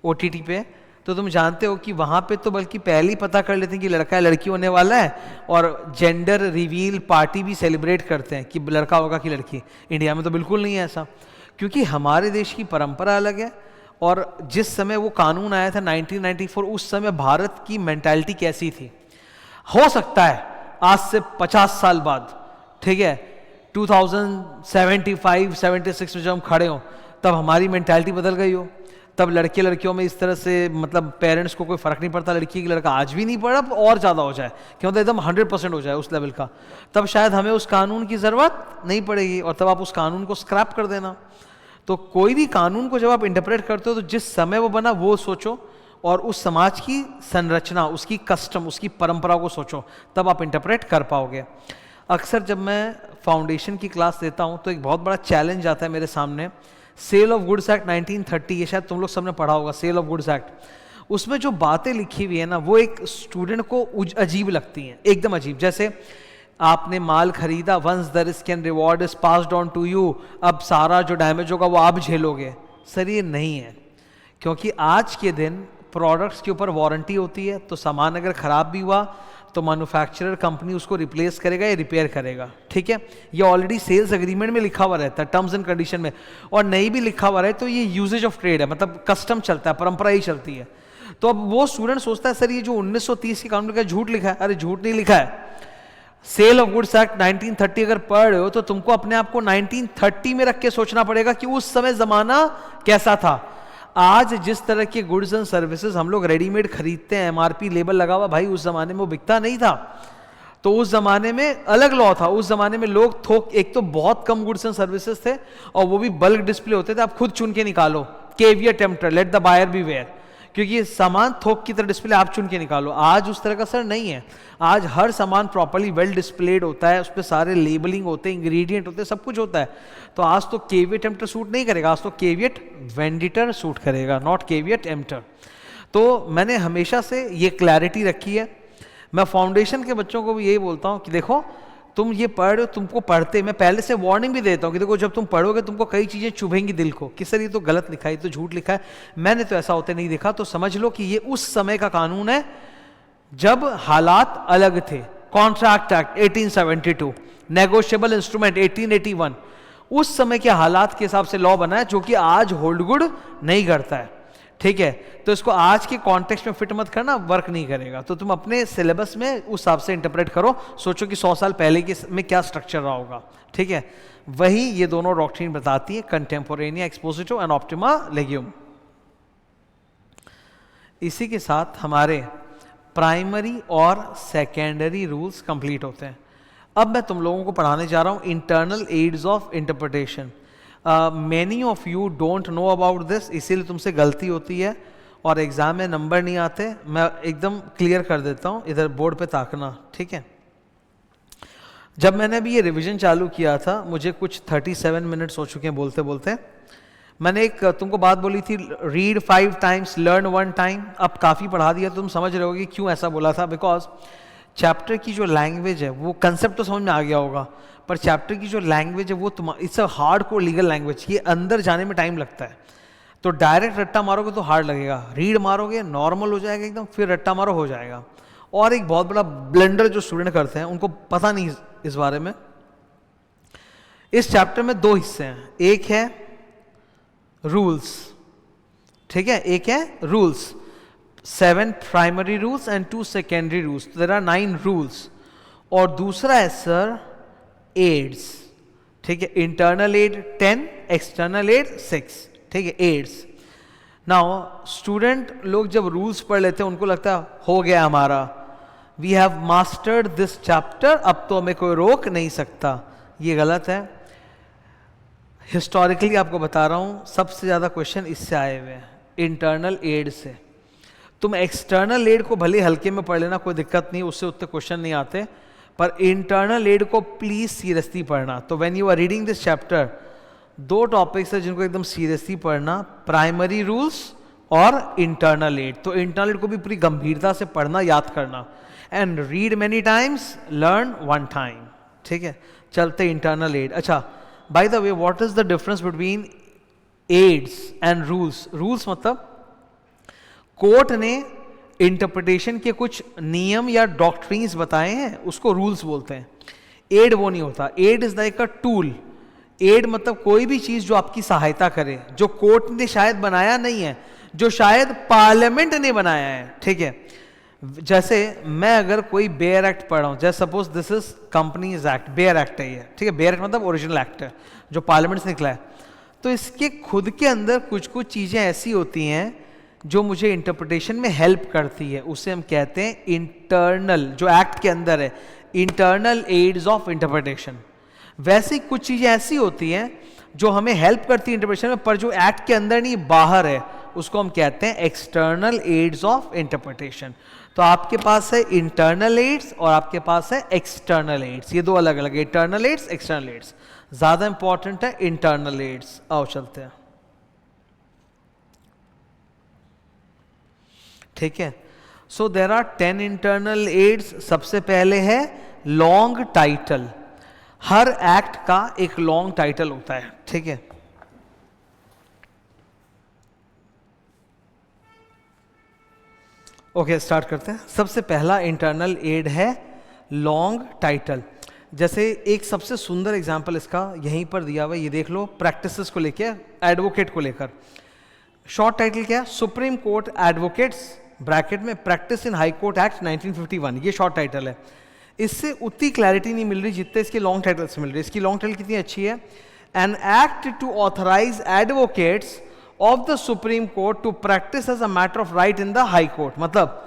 OTT पे, तो तुम जानते हो कि वहाँ पे तो बल्कि पहले ही पता कर लेते हैं कि लड़का है लड़की होने वाला है, और जेंडर रिवील पार्टी भी सेलिब्रेट करते हैं कि लड़का होगा कि लड़की। इंडिया में तो बिल्कुल नहीं है ऐसा, क्योंकि हमारे देश की परंपरा अलग है। और जिस समय वो कानून आया था 1994, उस समय भारत की मेंटालिटी कैसी थी, हो सकता है आज से 50 साल बाद, ठीक है, 2075-76 में जब हम खड़े हों तब हमारी मेंटालिटी बदल गई हो, तब लड़के लड़कियों में इस तरह से मतलब पेरेंट्स को कोई फ़र्क नहीं पड़ता, लड़की की लड़का आज भी नहीं पड़ा, और ज़्यादा हो जाए, क्योंकि एकदम 100% हो जाए उस लेवल का, तब शायद हमें उस कानून की ज़रूरत नहीं पड़ेगी, और तब आप उस कानून को स्क्रैप कर देना। तो कोई भी कानून को जब आप इंटरप्रेट करते हो तो जिस समय वो बना वो सोचो, और उस समाज की संरचना, उसकी कस्टम, उसकी परंपरा को सोचो, तब आप इंटरप्रेट कर पाओगे। अक्सर जब मैं फाउंडेशन की क्लास देता हूँ तो एक बहुत बड़ा चैलेंज आता है मेरे सामने, सेल ऑफ गुड्स एक्ट 1930, ये शायद तुम लोग सबने पढ़ा होगा, सेल ऑफ गुड्स एक्ट। उसमें जो बातें लिखी हुई है ना, वो एक स्टूडेंट को अजीब लगती हैं, एकदम अजीब। जैसे आपने माल खरीदा, once the risk and reward is passed on to you, अब सारा जो डैमेज होगा वो आप झेलोगे। सर ये नहीं है, क्योंकि आज के दिन प्रोडक्ट्स के ऊपर वारंटी होती है, तो सामान अगर ख़राब भी हुआ तो मैन्युफैक्चरर कंपनी उसको रिप्लेस करेगा या रिपेयर करेगा, ठीक है। ये ऑलरेडी सेल्स एग्रीमेंट में लिखा हुआ रहता है, टर्म्स एंड कंडीशन में, और नहीं भी लिखा हुआ रहे तो ये यूजेज ऑफ ट्रेड है, मतलब कस्टम चलता है, परंपरा ही चलती है। तो अब वो स्टूडेंट सोचता है सर ये जो 1930 के कानून का झूठ लिखा है, अरे झूठ नहीं लिखा है। सेल ऑफ गुड्स एक्ट 1930 अगर पढ़ रहे हो तो तुमको अपने आप को 1930 में रख के सोचना पड़ेगा कि उस समय जमाना कैसा था। आज जिस तरह के गुड्स एंड सर्विसेज हम लोग रेडीमेड खरीदते हैं, एमआरपी लेबल लगा हुआ, भाई उस जमाने में वो बिकता नहीं था। तो उस जमाने में अलग लॉ था। उस जमाने में लोग थोक, एक तो बहुत कम गुड्स एंड सर्विसेज थे और वो भी बल्क डिस्प्ले होते थे, आप खुद चुन के निकालो, केवियर टेम्पटर, let the buyer beware, क्योंकि सामान थोक की तरह डिस्प्ले आप चुन के निकालो। आज उस तरह का सर नहीं है। आज हर सामान प्रॉपर्ली वेल डिस्प्लेड होता है, उस पर सारे लेबलिंग होते हैं, इंग्रेडिएंट होते हैं, सब कुछ होता है। तो आज तो केवियर टेम्पटर सूट नहीं करेगा, आज तो केवियर वेंडिटर सूट करेगा, नॉट केवियर टेम्पटर। तो मैंने हमेशा से ये क्लैरिटी रखी है। मैं फाउंडेशन के बच्चों को भी यही बोलता हूँ कि देखो तुम ये पढ़ रहे हो, तुमको पढ़ते मैं पहले से वार्निंग भी देता हूँ कि देखो जब तुम पढ़ोगे तुमको कई चीज़ें चुभेंगी दिल को कि सर ये तो गलत लिखा है, ये तो झूठ लिखा है, मैंने तो ऐसा होते नहीं देखा। तो समझ लो कि ये उस समय का कानून है जब हालात अलग थे। कॉन्ट्रैक्ट एक्ट 1872, नेगोशिएबल इंस्ट्रूमेंट 1881, उस समय के हालात के हिसाब से लॉ बना है, जो कि आज होल्ड गुड नहीं करता है। ठीक है, तो इसको आज के कॉन्टेक्स्ट में फिट मत करना, वर्क नहीं करेगा। तो तुम अपने सिलेबस में उस हिसाब से इंटरप्रेट करो, सोचो कि 100 साल पहले के में क्या स्ट्रक्चर रहा होगा। ठीक है, वही ये दोनों डॉक्ट्रिन बताती है, कंटेम्पोरेनिया एक्सपोजिटो एंड ऑप्टिमा लेगियम। इसी के साथ हमारे प्राइमरी और सेकेंडरी रूल्स कंप्लीट होते हैं। अब मैं तुम लोगों को पढ़ाने जा रहा हूं internal aids of interpretation. Many of you don't know about this, इसीलिए तुमसे गलती होती है और एग्जाम में नंबर नहीं आते। मैं एकदम क्लियर कर देता हूँ, इधर बोर्ड पे ताकना। ठीक है, जब मैंने अभी ये रिवीजन चालू किया था, मुझे कुछ 37 मिनट्स हो चुके हैं बोलते बोलते। मैंने एक तुमको बात बोली थी, रीड 5 टाइम्स लर्न 1 टाइम। अब काफ़ी पढ़ा दिया, तुम समझ रहे हो कि क्यों ऐसा बोला था। बिकॉज चैप्टर की जो लैंग्वेज है, वो कंसेप्ट तो समझ में आ गया होगा, पर चैप्टर की जो लैंग्वेज है वो it's a hard core legal language, ये अंदर जाने में टाइम लगता है। तो डायरेक्ट रट्टा मारोगे तो हार्ड लगेगा, रीड मारोगे नॉर्मल हो जाएगा एकदम, फिर रट्टा मारो हो जाएगा। और एक बहुत बड़ा ब्लेंडर जो स्टूडेंट करते हैं, उनको पता नहीं इस बारे में। इस चैप्टर में 2 हिस्से हैं, एक है रूल्स, ठीक है, एक है rules, 7 primary rules and 2 secondary rules, there are 9 rules. और दूसरा है सर एड्स, ठीक है, इंटरनल एड 10, एक्सटर्नल एड 6, ठीक है, एड्स। नाउ स्टूडेंट लोग जब रूल्स पढ़ लेते हैं उनको लगता है हो गया हमारा, we have mastered this chapter, अब तो हमें कोई रोक नहीं सकता। ये गलत है। हिस्टोरिकली आपको बता रहा हूं, सबसे ज्यादा क्वेश्चन इससे आए हुए हैं, इंटरनल एड से। तुम एक्सटर्नल एड को भले हल्के में पढ़ लेना, कोई दिक्कत नहीं, उससे उतने क्वेश्चन नहीं आते, पर इंटरनल एड को प्लीज सीरियसली पढ़ना। तो when you are reading this chapter, 2 topics है जिनको एकदम सीरियसली पढ़ना, प्राइमरी रूल्स और इंटरनल एड। तो इंटरनल एड को भी पूरी गंभीरता से पढ़ना, याद करना, and read many times, learn 1 time. ठीक है, चलते इंटरनल एड। अच्छा, by the way, what is the difference between aids and rules? Rules मतलब कोर्ट ने इंटरप्रिटेशन के कुछ नियम या डॉक्ट्रिन्स बताए हैं, उसको रूल्स बोलते हैं। एड वो नहीं होता, aid is like a tool. Aid मतलब कोई भी चीज जो आपकी सहायता करे, जो कोर्ट ने शायद बनाया नहीं है, जो शायद पार्लियामेंट ने बनाया है। ठीक है, जैसे मैं अगर कोई बेयर एक्ट पढ़ रहा हूं, जैसे suppose this is companies act, bare act है ये, ठीक है, बेयर एक्ट मतलब ओरिजिनल एक्ट है जो पार्लियामेंट से निकला है। तो इसके खुद के अंदर कुछ कुछ चीजें ऐसी होती हैं जो मुझे इंटरप्रिटेशन में हेल्प करती है, उसे हम कहते हैं इंटरनल, जो एक्ट के अंदर है, इंटरनल एड्स ऑफ इंटरप्रिटेशन। वैसे कुछ चीजें ऐसी होती हैं जो हमें हेल्प करती है इंटरप्रिटेशन में, पर जो एक्ट के अंदर नहीं बाहर है, उसको हम कहते हैं एक्सटर्नल एड्स ऑफ इंटरप्रिटेशन। तो आपके पास है इंटरनल एड्स और आपके पास है एक्सटर्नल एड्स, ये 2 अलग अलग है, इंटरनल एड्स, एक्सटर्नल एड्स। ज्यादा इंपॉर्टेंट है इंटरनल एड्स। आओ चलते हैं। ठीक है, so there are 10 internal aids. सबसे पहले है लॉन्ग टाइटल। हर एक्ट का एक लॉन्ग टाइटल होता है। ठीक है, ओके, स्टार्ट करते हैं। सबसे पहला इंटरनल एड है लॉन्ग टाइटल। जैसे एक सबसे सुंदर एग्जांपल इसका यहीं पर दिया हुआ है, ये देख लो, प्रैक्टिसेस को लेके, एडवोकेट को लेकर। शॉर्ट टाइटल क्या है? सुप्रीम कोर्ट एडवोकेट्स ब्रैकेट में practice in high court act 1951, ये शॉर्ट टाइटल है। इससे उतनी क्लैरिटी नहीं मिल रही जितने इसके लॉन्ग टाइटल से मिल रही है। इसकी लॉन्ग टाइटल कितनी अच्छी है, an act to authorise advocates of the supreme court to practise as a matter of right in the high court. मतलब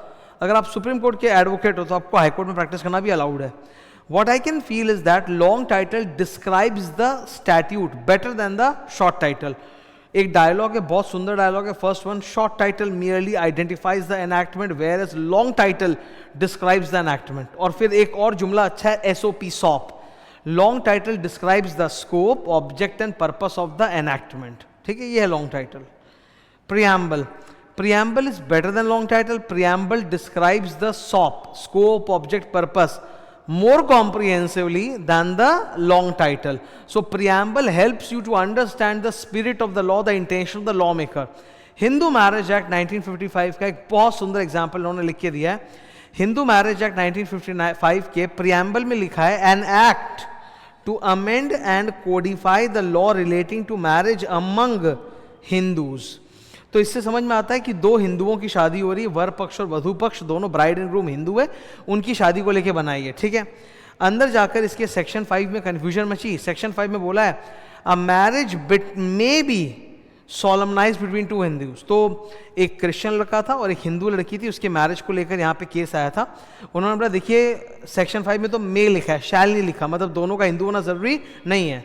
अगर आप सुप्रीम कोर्ट के एडवोकेट हो तो आपको हाई कोर्ट में प्रैक्टिस करना भी अलाउड है। What I can feel is that long title describes the statute better than the short title. एक डायलॉग है, बहुत सुंदर डायलॉग है, first one, short title merely identifies the enactment whereas long title describes the enactment. और फिर एक और जुमला अच्छा है, SOP SOP. Long title describes the scope, object and purpose of the enactment. ठीक है, ये है long title. Preamble. Preamble is better than long title. Preamble describes the SOP, scope, object, purpose, more comprehensively than the long title. So preamble helps you to understand the spirit of the law, the intention of the lawmaker. Hindu marriage act 1955 का एक बहुत सुंदर example उन्होंने लिख के दिया है। Hindu marriage act 1955 के प्रियम्बल में लिखा है, an act to amend and codify the law relating to marriage among Hindus. तो इससे समझ में आता है कि दो हिंदुओं की शादी हो रही है, वर पक्ष और वधु पक्ष दोनों, ब्राइड एंड ग्रूम हिंदू है, उनकी शादी को लेके बनाई है। ठीक है, अंदर जाकर इसके सेक्शन 5 में कंफ्यूजन मची। सेक्शन 5 में बोला है a marriage bit may be solemnise between two Hindus. तो एक क्रिश्चियन लड़का था और एक हिंदू लड़की थी, उसके मैरिज को लेकर यहाँ पे केस आया था। उन्होंने बोला देखिए सेक्शन 5 में तो मे लिखा है, शैल नहीं लिखा, मतलब दोनों का हिंदू होना जरूरी नहीं है।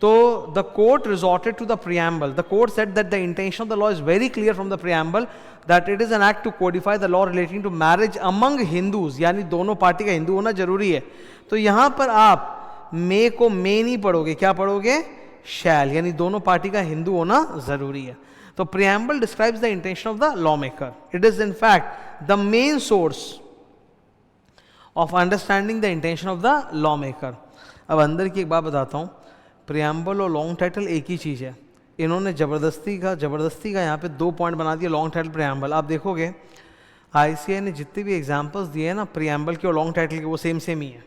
So the court resorted to the preamble. The court said that the intention of the law is very clear from the preamble that it is an act to codify the law relating to marriage among Hindus, यानी दोनों party का हिंदू होना जरूरी है। तो यहाँ पर आप मे को मे नहीं पढ़ोगे, क्या पढ़ोगे? शैल, यानी दोनों पार्टी का हिंदू होना जरूरी है। तो preamble describes the intention of the lawmaker. It is in fact the main source of understanding the intention of the lawmaker. अब अंदर की एक बात बताता हूँ, प्रियम्बल और लॉन्ग टाइटल एक ही चीज़ है। इन्होंने ज़बरदस्ती का यहाँ पे 2 पॉइंट बना दिया, लॉन्ग टाइटल प्रियम्बल। आप देखोगे ICAI ने जितने भी एग्जांपल्स दिए हैं ना प्रियम्बल के और लॉन्ग टाइटल के, वो सेम ही है,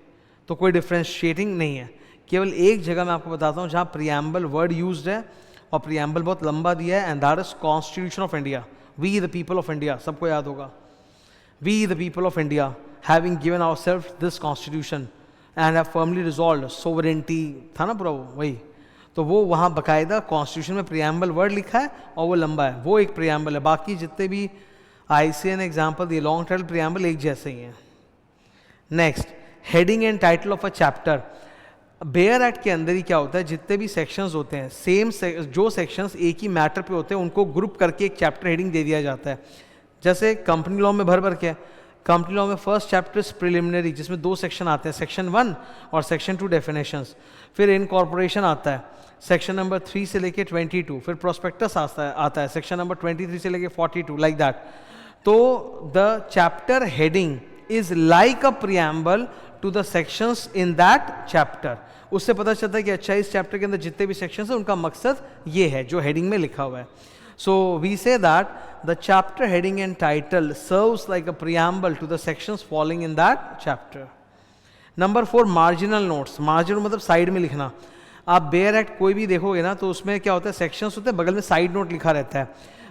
तो कोई डिफ्रेंशिएटिंग नहीं है। केवल एक जगह मैं आपको बताता हूँ जहाँ प्रियम्बल वर्ड यूज्ड है और प्रियम्बल बहुत लंबा दिया है, and that is constitution of India. We the people of India, सबको याद होगा, we the people of India having given ourselves this constitution and have firmly resolved sovereignty, था ना पूरा वही। तो वो वहाँ बाकायदा कॉन्स्टिट्यूशन में प्रियम्बल वर्ड लिखा है और वो लंबा है, वो एक प्रियम्बल है। बाकी जितने भी ICAI ने एग्जाम्पल दिए लॉन्ग टाइटल प्रियम्बल एक जैसे ही हैं। Next, heading and title of a chapter. Bare act के अंदर ही क्या होता है, जितने भी सेक्शंस होते हैं, जो सेक्शंस एक ही मैटर पे होते हैं उनको ग्रुप करके एक चैप्टर हेडिंग दे दिया जाता है। जैसे कंपनी लॉ में भर के कंपनी लॉ में फर्स्ट चैप्टर प्रिलिमिनरी, जिसमें 2 सेक्शन आते हैं, सेक्शन 1 और सेक्शन 2 डेफिनेशंस। फिर इनकॉर्पोरेशन आता है सेक्शन नंबर 3 से लेके 22, फिर प्रोस्पेक्टस आता है सेक्शन नंबर 23 से लेके 42, लाइक दैट। तो the chapter heading is like a preamble to the sections in that chapter. उससे पता चलता है कि अच्छा इस चैप्टर के अंदर जितने भी सेक्शंस हैं उनका मकसद ये है जो हेडिंग में लिखा हुआ है। So we say that the chapter heading and title serves like a preamble to the sections falling in that chapter. Number 4, marginal notes. Marginal मतलब साइड में लिखना। आप बेयर एक्ट कोई भी देखोगे ना तो उसमें क्या होता है, सेक्शंस होते हैं, बगल में साइड नोट लिखा रहता है।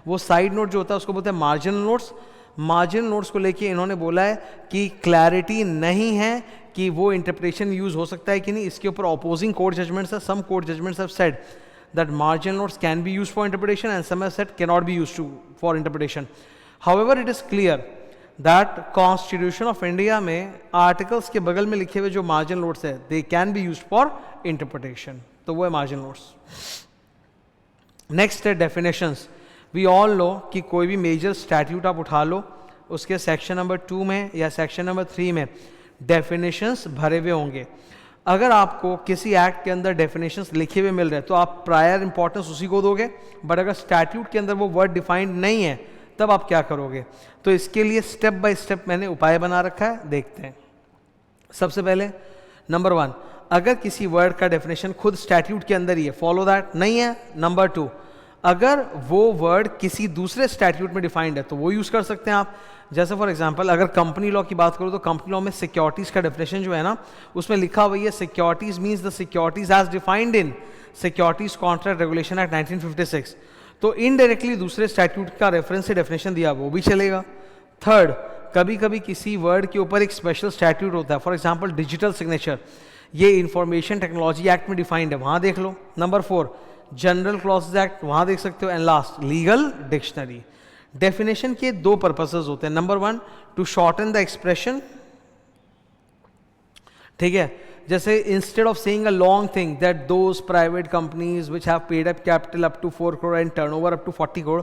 वो साइड नोट जो होता है उसको बोलते हैं मार्जिनल नोट्स। मार्जिनल नोट्स को लेके इन्होंने बोला है कि क्लैरिटी नहीं है कि वो इंटरप्रिटेशन यूज हो सकता है कि नहीं। इसके ऊपर ऑपोजिंग कोर्ट जजमेंट्स है। Some court judgments have said that marginal notes can be used for interpretation and some have said cannot be used for interpretation. However, it is clear that Constitution of India में articles के बगल में लिखे हुए जो marginal notes है they can be used for interpretation. तो वो है marginal notes. Next है definitions. We all know कि कोई भी major statute आप उठा लो, उसके section number 2 में या section number 3 में definitions भरे हुए होंगे। अगर आपको किसी एक्ट के अंदर डेफिनेशंस लिखे हुए मिल रहे हैं तो आप प्रायर इंपॉर्टेंस उसी को दोगे, बट अगर स्टैट्यूट के अंदर वो वर्ड डिफाइंड नहीं है तब आप क्या करोगे। तो इसके लिए स्टेप बाय स्टेप मैंने उपाय बना रखा है, देखते हैं। सबसे पहले नंबर 1, अगर किसी वर्ड का डेफिनेशन खुद स्टैट्यूट के अंदर ही है, फॉलो दैट, नहीं है। नंबर 2, अगर वो वर्ड किसी दूसरे स्टैट्यूट में डिफाइंड है तो वो यूज कर सकते हैं आप। जैसे फॉर एग्जांपल अगर कंपनी लॉ की बात करो तो कंपनी लॉ में सिक्योरिटीज का डेफिनेशन जो है ना उसमें लिखा हुआ है securities means the securities as defined in securities contract regulation act 1956। तो इनडायरेक्टली दूसरे स्टैट्यूट का रेफरेंस से डेफिनेशन दिया वो भी चलेगा। थर्ड, कभी कभी किसी वर्ड के ऊपर एक स्पेशल स्टैट्यूट होता है, फॉर एग्जांपल डिजिटल सिग्नेचर, ये इंफॉर्मेशन टेक्नोलॉजी एक्ट में डिफाइंड है, वहां देख लो। नंबर 4 जनरल क्लॉजेज एक्ट, वहां देख सकते हो। And last legal dictionary. Definition के दो पर्पसेस होते हैं। Number 1 to shorten the expression, ठीक है, जैसे instead of saying a long thing that those private companies which have paid up capital up to 4 crore and turnover up to 40 crore,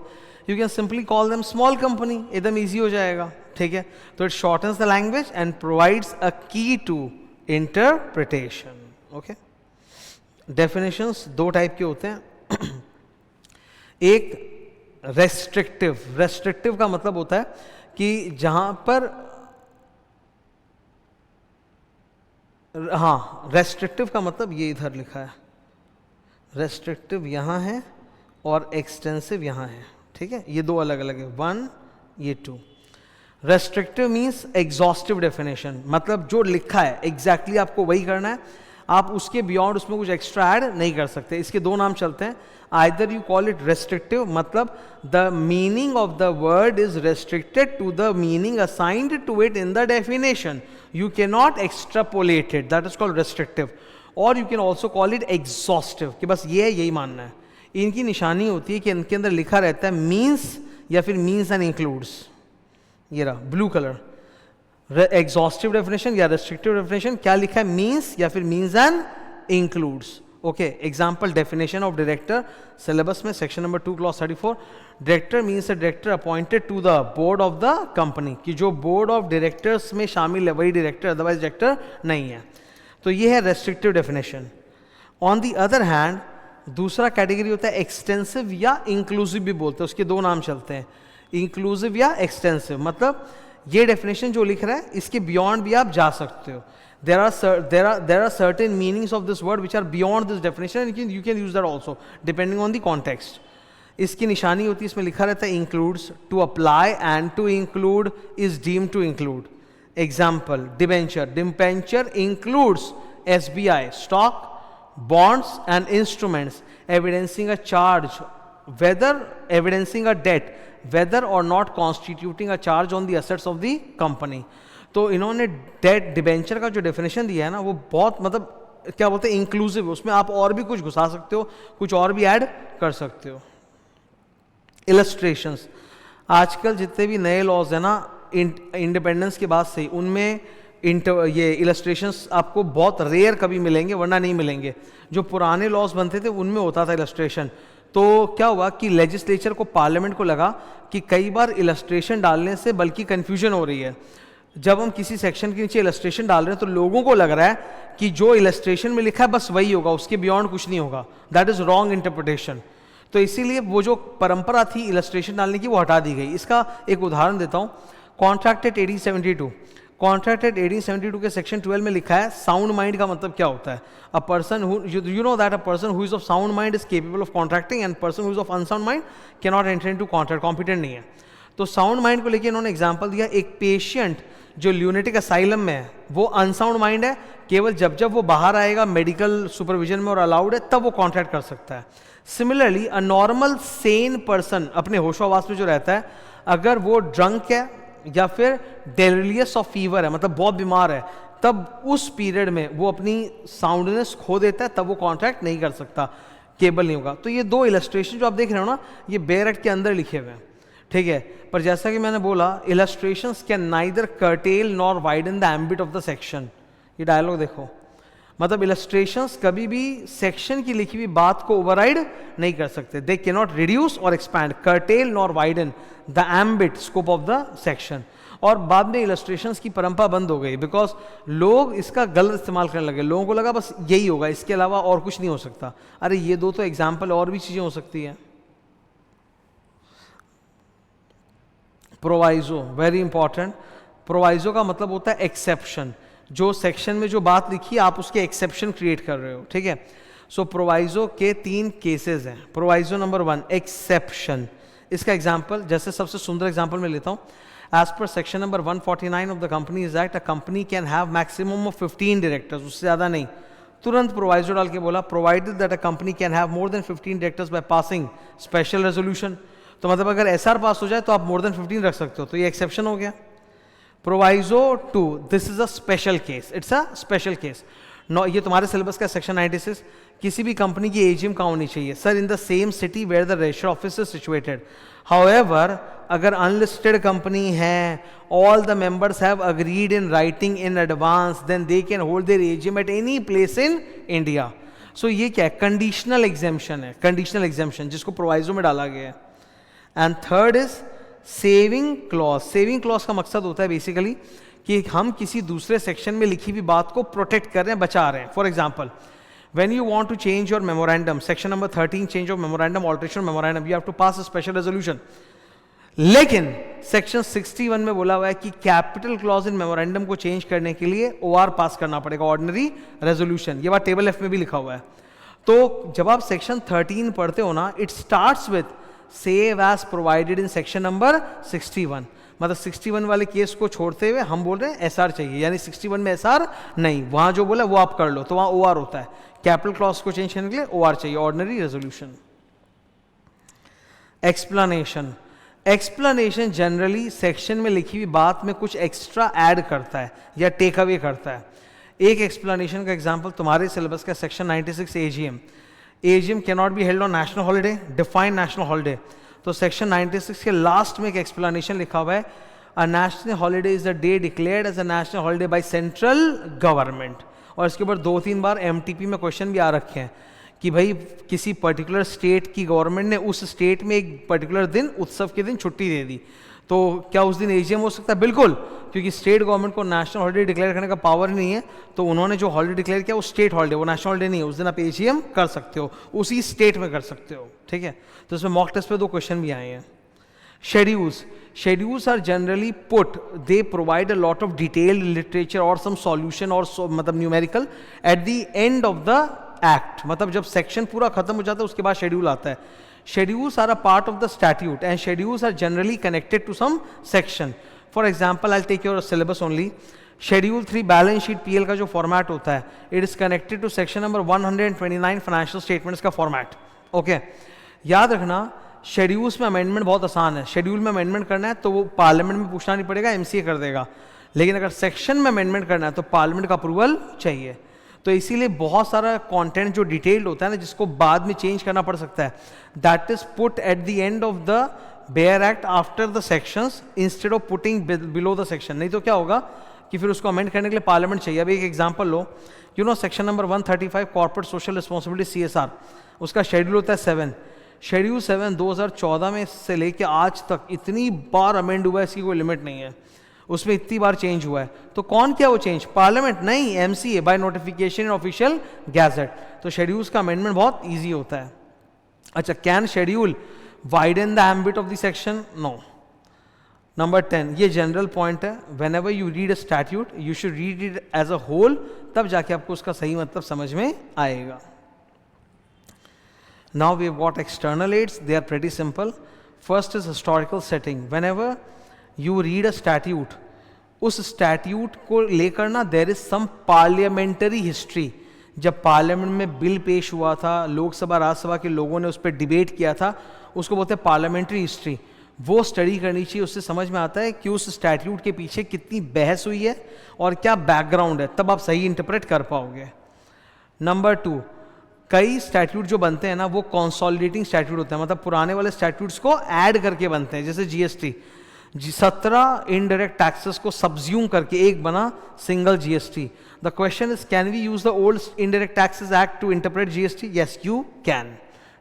you can simply call them small company, एकदम easy हो जाएगा, ठीक है। तो it shortens the language and provides a key to interpretation. Okay, definitions दो type के होते हैं। एक रेस्ट्रिक्टिव, रेस्ट्रिक्टिव का मतलब होता है कि जहां पर, हाँ, रेस्ट्रिक्टिव का मतलब ये इधर लिखा है, रेस्ट्रिक्टिव यहाँ है और एक्सटेंसिव यहाँ है, ठीक है, ये दो अलग अलग है, 1 ये 2। रेस्ट्रिक्टिव मीन्स एग्जॉस्टिव डेफिनेशन, मतलब जो लिखा है एग्जैक्टली आपको वही करना है, आप उसके बियॉन्ड उसमें कुछ एक्स्ट्रा ऐड नहीं कर सकते। इसके दो नाम चलते हैं, either you call it restrictive, मतलब the meaning of the word is restricted to the meaning assigned to it in the definition, you cannot extrapolate it, that is called restrictive, or you can also call it exhaustive, कि बस ये है, यही मानना है। इनकी निशानी होती है कि इनके अंदर लिखा रहता है means या फिर means and includes, ये रहा ब्लू कलर। एग्जॉस्टिव डेफिनेशन या रेस्ट्रिक्टिव डेफिनेशन क्या लिखा है, means या फिर means and includes। Okay, example definition of director syllabus में section number 2 clause 34, director means a director appointed to the board of the company, कि जो बोर्ड ऑफ डायरेक्टर्स में शामिल है वही डायरेक्टर, अदरवाइज डायरेक्टर नहीं है। तो ये है restrictive definition. On the other hand दूसरा कैटेगरी होता है एक्सटेंसिव या इंक्लूसिव भी बोलते हैं, उसके दो नाम चलते हैं, इंक्लूसिव या एक्सटेंसिव, मतलब ये डेफिनेशन जो लिख रहा है इसके बियॉन्ड भी आप जा सकते हो। There are certain meanings of this word which are beyond this definition and you can use that also depending on the context. इसकी निशानी होती है, इसमें लिखा रहता है includes, to apply and to include is deemed to include. Example, debenture. Debenture includes SBI, stock, bonds and instruments evidencing a charge, whether evidencing a debt, whether or not constituting a charge on the assets of the company. तो इन्होंने date debenture का जो definition दिया है ना, वो बहुत मतलब क्या बोलते हैं इंक्लूसिव है, उसमें आप और भी कुछ घुसा सकते हो, कुछ और भी ऐड कर सकते हो। इलस्ट्रेशंस, आजकल जितने भी नए लॉज है ना इंडिपेंडेंस के बाद से, उनमें ये इलस्ट्रेशंस आपको बहुत रेयर कभी मिलेंगे, वरना नहीं मिलेंगे। जो पुराने लॉज बनते थे उनमें होता था इलस्ट्रेशन। तो क्या हुआ कि लेजिस्लेचर को, पार्लियामेंट को लगा कि कई बार इलस्ट्रेशन डालने से बल्कि कन्फ्यूजन हो रही है। जब हम किसी सेक्शन के नीचे इलस्ट्रेशन डाल रहे हैं तो लोगों को लग रहा है कि जो इलस्ट्रेशन में लिखा है बस वही होगा, उसके बियॉन्ड कुछ नहीं होगा। That is wrong interpretation. तो इसीलिए वो जो परंपरा थी इलस्ट्रेशन डालने की वो हटा दी गई। इसका एक उदाहरण देता हूँ, कॉन्ट्रैक्ट एक्ट 1872, कॉन्ट्रैक्ट एक्ट 1872 के सेक्शन 12 में लिखा है साउंड माइंड का मतलब क्या होता है। A person who, you know that a person who is of sound mind is capable of contracting and person who is of unsound mind can not enter into contract, competent नहीं है। तो sound mind को लेकर इन्होंने example दिया, एक patient जो lunatic asylum में है वो अनसाउंड माइंड है, केवल जब वो बाहर आएगा मेडिकल सुपरविजन में और अलाउड है तब वो कॉन्ट्रैक्ट कर सकता है। Similarly a normal Sen person अपने होशोहवास में जो रहता है, अगर वो ड्रंक है या फिर डेलिरियस ऑफ फीवर है, मतलब बहुत बीमार है, तब उस पीरियड में वो अपनी साउंडनेस खो देता है, तब वो कॉन्ट्रैक्ट नहीं कर सकता, केबल नहीं होगा। तो ये दो इलस्ट्रेशन जो आप देख रहे हो ना, ये बेयर एक्ट के अंदर लिखे हुए हैं, ठीक है। पर जैसा कि मैंने बोला, illustrations can neither cartel nor widen the ambit of the section. ये डायलॉग देखो, मतलब इलस्ट्रेशंस कभी भी सेक्शन की लिखी हुई बात को ओवरराइड नहीं कर सकते। दे कैन नॉट रिड्यूस और expand, cartel nor widen the ambit scope of the section. और बाद में इलस्ट्रेशंस की परंपरा बंद हो गई बिकॉज लोग इसका गलत इस्तेमाल करने लगे। लोगों को लगा बस यही होगा, इसके अलावा और कुछ नहीं हो सकता। अरे ये दो तो एग्जाम्पल, और भी चीजें हो सकती हैं। Proviso, very important. प्रोवाइजो का मतलब होता है एक्सेप्शन। जो सेक्शन में जो बात लिखी है आप उसके एक्सेप्शन क्रिएट कर रहे हो, ठीक है। सो प्रोवाइजो के 3 केसेस हैं। Proviso number 1 exception. इसका एग्जांपल, जैसे सबसे सुंदर एग्जांपल मैं लेता हूं, as per section number 149 of the companies act, a company can have maximum of 15 directors, उससे ज्यादा नहीं, तुरंत प्रोवाइजो डाल के बोला provided that a company can have more than 15 directors by passing special resolution. तो मतलब अगर एसआर पास हो जाए तो आप मोर देन 15 रख सकते हो, तो ये एक्सेप्शन हो गया। Proviso 2, this is a special case, it's a special case. No, ये तुम्हारे सिलेबस का सेक्शन 96, किसी भी कंपनी की एजीएम कहाँ होनी चाहिए sir? In the same city where the register office is situated. However अगर अनलिस्टेड कंपनी है, all the members have agreed in writing in advance, then they can hold their AGM at any place in India. So ये क्या है? Conditional exemption है, conditional exemption जिसको proviso में डाला गया है। And third is saving clause. Saving clause का मकसद होता है बेसिकली कि हम किसी दूसरे सेक्शन में लिखी हुई बात को प्रोटेक्ट कर रहे हैं, बचा रहे हैं। For example, when you want to change your memorandum, section number 13, change of memorandum, alteration of memorandum, you have to pass a special resolution. लेकिन सेक्शन 61 में बोला हुआ है कि कैपिटल क्लॉज इन मेमोरेंडम को चेंज करने के लिए ओआर पास करना पड़ेगा, ऑर्डिनरी रेजोल्यूशन। ये बात टेबल एफ में भी लिखा हुआ है। तो जब आप सेक्शन 13 पढ़ते हो ना, it starts with save as provided in section number 61। मतलब 61 वाले केस को छोड़ते हुए हम बोल रहे हैं एसआर चाहिए, यानी 61 में एसआर नहीं, वहां जो बोला वो आप कर लो, तो वहां ओआर होता है। कैपिटल क्लॉज को चेंज करने के लिए ओआर चाहिए, ordinary resolution. Explanation. Explanation generally section में लिखी हुई बात में कुछ एक्स्ट्रा ऐड करता है या टेक अवे करता है। एक एक्सप्लेनेशन का एग्जांपल तुम्हारे सिलेबस का section 96 AGM. AGM can not be held on national holiday, define national holiday. तो सेक्शन 96 के लास्ट में एक एक्सप्लेनेशन लिखा हुआ है, a national holiday is a day declared as a national holiday by central government. और इसके ऊपर 2-3 बार एमटीपी में क्वेश्चन भी आ रखे हैं कि भाई किसी पर्टिकुलर स्टेट की गवर्नमेंट ने उस स्टेट में एक पर्टिकुलर दिन, उत्सव के दिन छुट्टी दे दी, तो क्या उस दिन एजीएम हो सकता है? बिल्कुल, क्योंकि स्टेट गवर्नमेंट को नेशनल हॉलिडे डिक्लेयर करने का पावर नहीं है, तो उन्होंने जो हॉलिडे डिक्लेयर किया वो स्टेट हॉलिडे, वो नेशनल हॉलिडे नहीं है। उस दिन आप एजीएम कर सकते हो, उसी स्टेट में कर सकते हो, ठीक है। तो इसमें मॉक टेस्ट पे 2 क्वेश्चन भी आए हैं। Schedules. Schedules are generally put, they provide a lot of detailed literature और सम सॉल्यूशन और मतलब numerical at the end of the act. मतलब जब सेक्शन पूरा खत्म हो जाता है उसके बाद शेड्यूल आता है। Schedules are a part of the statute and schedules are generally connected to some section. For example, I take your syllabus only. Schedule 3 balance sheet PL का जो फॉर्मेट होता है, it is connected to section number 129 financial statements का format. Okay, याद रखना schedules में amendment बहुत आसान है। शेड्यूल में अमेंडमेंट करना है तो वो पार्लियामेंट में पूछना नहीं पड़ेगा, एमसीए कर देगा। लेकिन अगर सेक्शन में अमेंडमेंट करना है तो पार्लियामेंट का अप्रूवल चाहिए। तो इसीलिए बहुत सारा कंटेंट जो डिटेल्ड होता है ना, जिसको बाद में चेंज करना पड़ सकता है, that is put at the end of the bare act after the sections instead of putting below the section. नहीं तो क्या होगा कि फिर उसको अमेंड करने के लिए पार्लियामेंट चाहिए। अभी एक example low, you know section number 135 corporate social responsibility CSR, उसका शेड्यूल होता है 7। शेड्यूल 7 2014 में से लेके आज तक इतनी बार अमेंड हुआ है, इसकी कोई लिमिट नहीं है। उसमें इतनी बार चेंज हुआ है, तो कौन किया वो चेंज? पार्लियामेंट नहीं, MCA by notification in official gazette. तो शेड्यूल्स का अमेंडमेंट बहुत इजी होता है। अच्छा, can schedule widen the ambit of the section? No. Number 10, ये जनरल पॉइंट है, whenever you read a statute you should read it as a whole, तब जाके आपको उसका सही मतलब समझ में आएगा। Now we have got external aids, they are pretty simple. First is historical setting. Whenever you read a statute, उस statute को लेकर ना there is some parliamentary history. जब पार्लियामेंट में बिल पेश हुआ था, लोकसभा राज्यसभा के लोगों ने उस पर डिबेट किया था, उसको बोलते हैं पार्लियामेंट्री हिस्ट्री। वो स्टडी करनी चाहिए, उससे समझ में आता है कि उस स्टैट्यूट के पीछे कितनी बहस हुई है और क्या बैकग्राउंड है, तब आप सही इंटरप्रेट कर पाओगे। नंबर 2, कई स्टैट्यूट जो बनते हैं ना वो कंसोलिडेटिंग स्टैट्यूट होते हैं, मतलब पुराने वाले स्टैट्यूट्स को ऐड करके बनते हैं। जैसे जीएसटी, 17 इनडायरेक्ट टैक्सेस को सब्ज्यूम करके एक बना single GST. The question is, can we use the old indirect taxes act to interpret GST? Yes you can,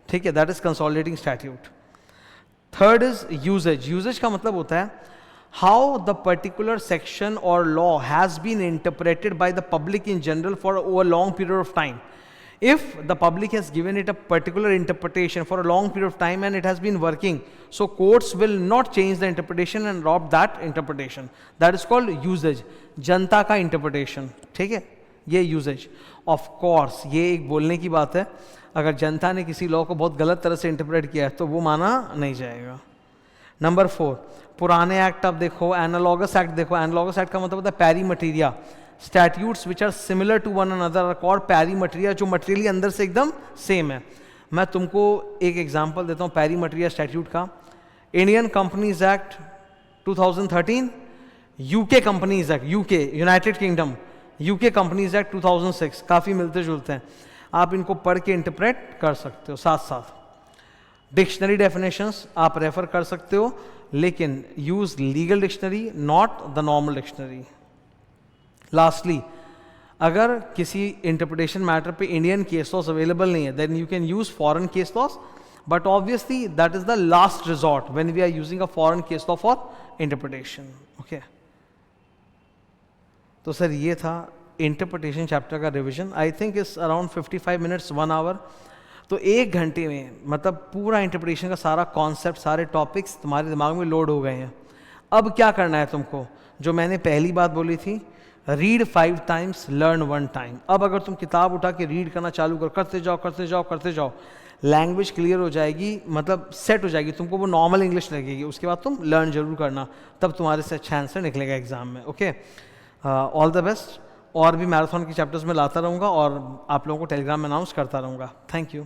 ठीक है, that is consolidating statute. Third is usages. Usages का मतलब होता है हाउ द पर्टिकुलर सेक्शन और law has been interpreted by the public in general for over long period of time. If the public has given it a particular interpretation for a long period of time and it has been working, so courts will not change the interpretation and adopt that interpretation. That is called usage. जनता का interpretation, ठीक है, ये usage. Of course, ये एक बोलने की बात है, अगर जनता ने किसी लॉ को बहुत गलत तरह से इंटरप्रेट किया है तो वो माना नहीं जाएगा। नंबर 4, पुराने एक्ट आप देखो, एनालॉगस एक्ट देखो। एनालॉगस एक्ट का मतलब होता है pari materia, statutes which are similar to one another are called pari materia, जो मटेरियली अंदर से एकदम सेम है। मैं तुमको एक एग्जांपल देता हूँ पैरी मटेरिया स्टैट्यूट का। Indian companies act 2013, UK companies act, UK United kingdom, UK companies act 2006, काफ़ी मिलते जुलते हैं। आप इनको पढ़ के इंटरप्रेट कर सकते हो। साथ साथ डिक्शनरी डेफिनेशंस आप रेफर कर सकते हो, लेकिन use legal dictionary, not the normal dictionary. Lastly, अगर किसी इंटरप्रिटेशन मैटर पे इंडियन केस लॉस अवेलेबल नहीं है, then you can use foreign case laws, but obviously that is the last resort when we are using a foreign case law for interpretation. Okay, तो sir ये था interpretation chapter का revision. I think it's around 55 minutes, 1 hour. तो 1 घंटे में मतलब पूरा interpretation का सारा कॉन्सेप्ट, सारे टॉपिक्स तुम्हारे दिमाग में लोड हो गए हैं। अब क्या करना है तुमको, जो मैंने पहली बात बोली थी, रीड 5 टाइम्स, लर्न 1 टाइम। अब अगर तुम किताब उठा के रीड करना चालू करते जाओ करते जाओ करते जाओ, लैंग्वेज क्लियर हो जाएगी, मतलब सेट हो जाएगी, तुमको वो नॉर्मल इंग्लिश लगेगी। उसके बाद तुम लर्न जरूर करना, तब तुम्हारे से अच्छा आंसर निकलेगा एग्जाम में। Okay, all the best. और भी मैराथन के चैप्टर्स में लाता रहूँगा और आप लोगों को टेलीग्राम में अनाउंस करता रहूँगा। Thank you.